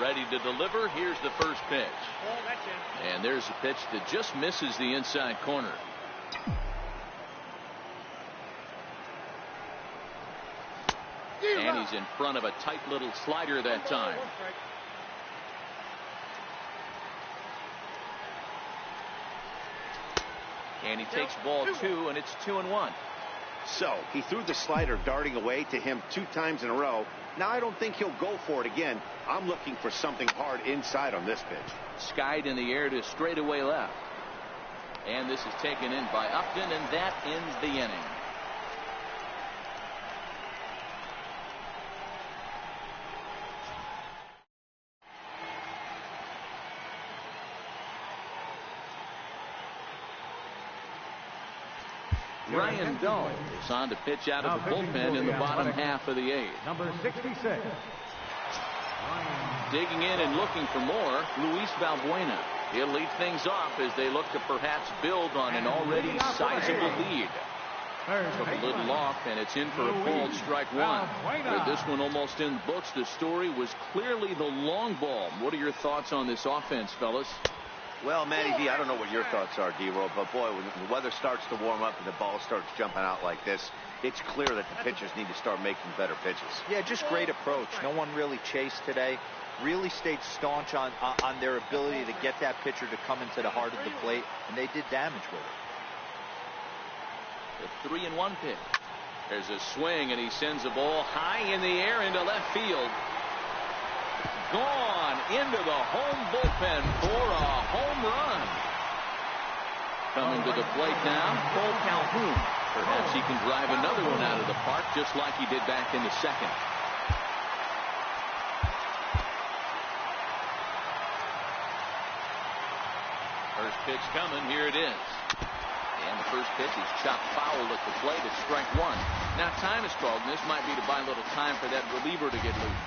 Ready to deliver. Here's the first pitch. And there's a pitch that just misses the inside corner. And he's in front of a tight little slider that time. And he takes ball 2, and it's 2-1. So he threw the slider darting away to him 2 times in a row. Now I don't think he'll go for it again. I'm looking for something hard inside on this pitch. Skied in the air to straightaway left. And this is taken in by Upton, and that ends the inning. Ryan Doe is on to pitch out of the bullpen in the bottom half of the 8th. Number 66. Digging in and looking for more, Luis Valbuena. He'll lead things off as they look to perhaps build on an already sizable lead. Took a little off, and it's in for a called strike 1. With this one almost in the books, the story was clearly the long ball. What are your thoughts on this offense, fellas? Well, Matty D, I don't know what your thoughts are, D-Roll, but boy, when the weather starts to warm up and the ball starts jumping out like this, it's clear that the pitchers need to start making better pitches. Yeah, just great approach. No one really chased today. Really stayed staunch on their ability to get that pitcher to come into the heart of the plate, and they did damage with it. The 3-1 pitch. There's a swing, and he sends the ball high in the air into left field. Gone into the home bullpen for a home run. Coming to the plate now, Cole Calhoun. Perhaps he can drive another one out of the park just like he did back in the second. First pitch coming. Here it is. And the first pitch is chopped foul at the plate. It's strike one. Now time is called, and this might be to buy a little time for that reliever to get loose.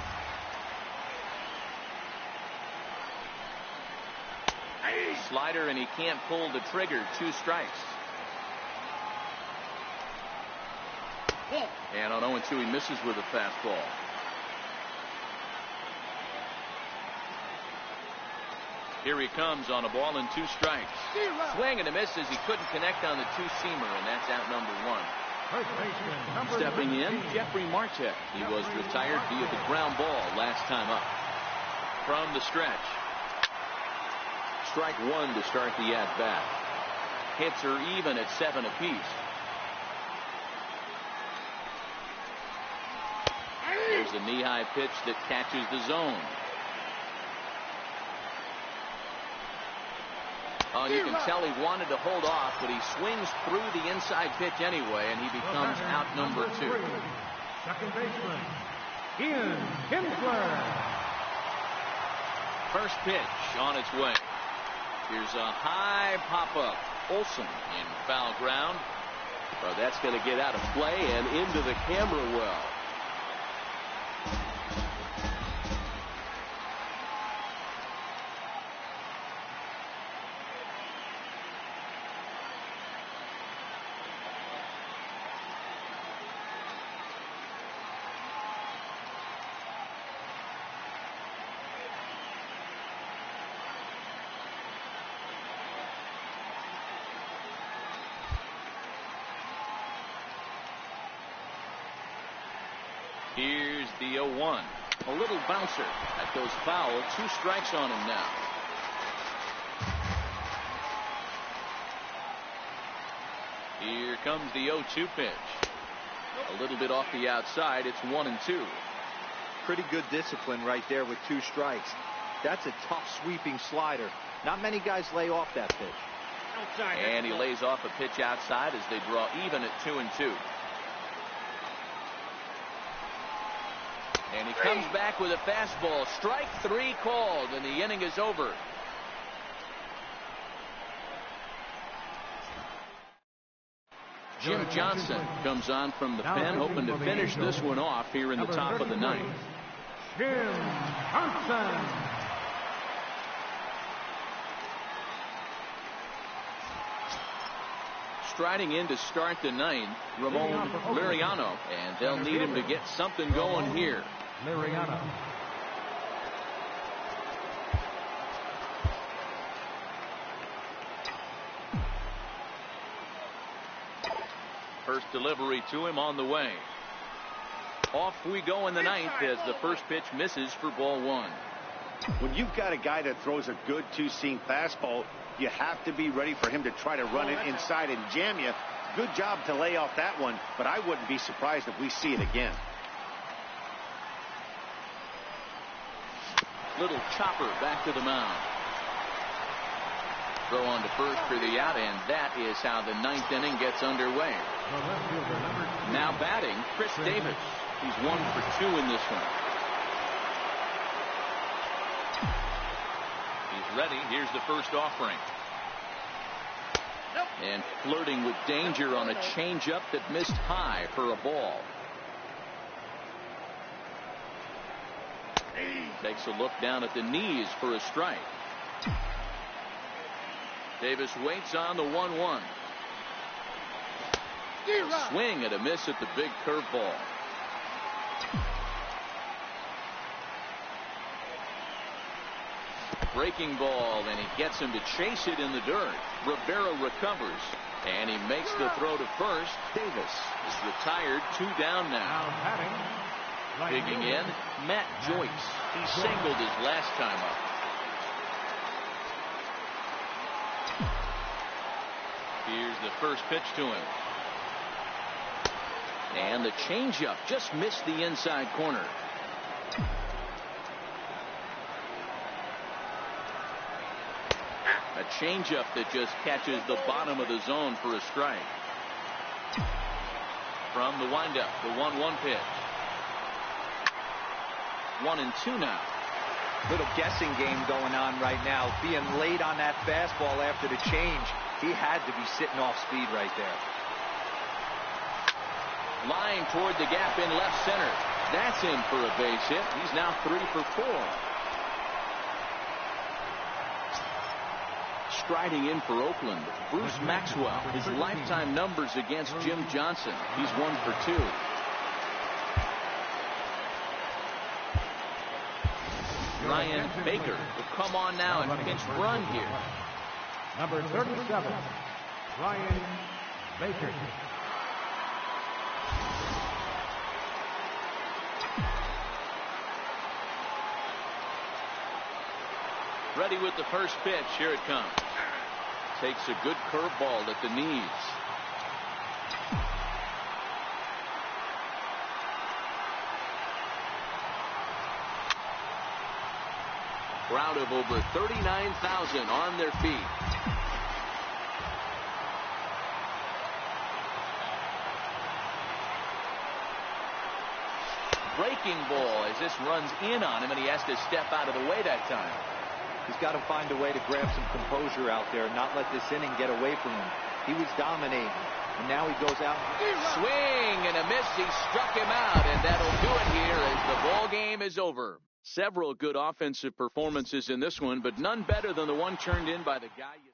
Slider, and he can't pull the trigger. 2 strikes. And on 0-2, he misses with a fastball. Here he comes on a ball and 2 strikes. Swing and a miss as he couldn't connect on the 2-seamer, and that's out number 1. Stepping in, Jeffrey Marte. He was retired via the ground ball last time up. From the stretch. Strike 1 to start the at-bat. Hits are even at 7 apiece. There's a knee-high pitch that catches the zone. Oh, you can tell he wanted to hold off, but he swings through the inside pitch anyway, and he becomes out number 2. Second baseman, Ian Kinsler. First pitch on its way. Here's a high pop-up. Olsen in foul ground. Well, that's going to get out of play and into the camera well. Here's the 0-1. A little bouncer. That goes foul. 2 strikes on him now. Here comes the 0-2 pitch. A little bit off the outside. It's 1-2. Pretty good discipline right there with 2 strikes. That's a tough sweeping slider. Not many guys lay off that pitch. And he lays off a pitch outside as they draw even at 2-2. And he comes back with a fastball. Strike 3 called, and the inning is over. Jim Johnson comes on from the pen, hoping to finish this one off here in the top of the 9th. Jim Johnson. Striding in to start the 9th, Ramon Liriano, and they'll need him to get something going here. Liriano. First delivery to him on the way. Off we go in the 9th as the first pitch misses for ball 1. When you've got a guy that throws a good 2-seam fastball, you have to be ready for him to try to run it inside and jam you. Good job to lay off that one, but I wouldn't be surprised if we see it again. Little chopper back to the mound. Throw on to first for the out, and that is how the 9th inning gets underway. Now batting, Chris Davis. He's 1 for 2 in this one. He's ready. Here's the first offering. And flirting with danger on a changeup that missed high for a ball. Takes a look down at the knees for a strike. Davis waits on the 1-1. Swing and a miss at the big curveball. Breaking ball, and he gets him to chase it in the dirt. Rivera recovers, and he makes the throw to first. Davis is retired. 2 down now. Digging in, Matt Joyce. He singled his last time up. Here's the first pitch to him. And the changeup just missed the inside corner. A changeup that just catches the bottom of the zone for a strike. From the windup, the 1-1 pitch. 1-2 now. Little guessing game going on right now. Being late on that fastball after the change. He had to be sitting off speed right there. Line toward the gap in left center. That's in for a base hit. He's now 3 for 4. Striding in for Oakland, Bruce Maxwell. His lifetime numbers against Jim Johnson. He's 1 for 2. Ryan Baker will come on now and pinch run here. Number 37, Ryan Baker. Ready with the first pitch. Here it comes. Takes a good curveball at the knees. Crowd of over 39,000 on their feet. Breaking ball as this runs in on him, and he has to step out of the way that time. He's got to find a way to grab some composure out there and not let this inning get away from him. He was dominating, and now he goes out. Swing and a miss. He struck him out, and that'll do it here as the ball game is over. Several good offensive performances in this one, but none better than the one turned in by the guy you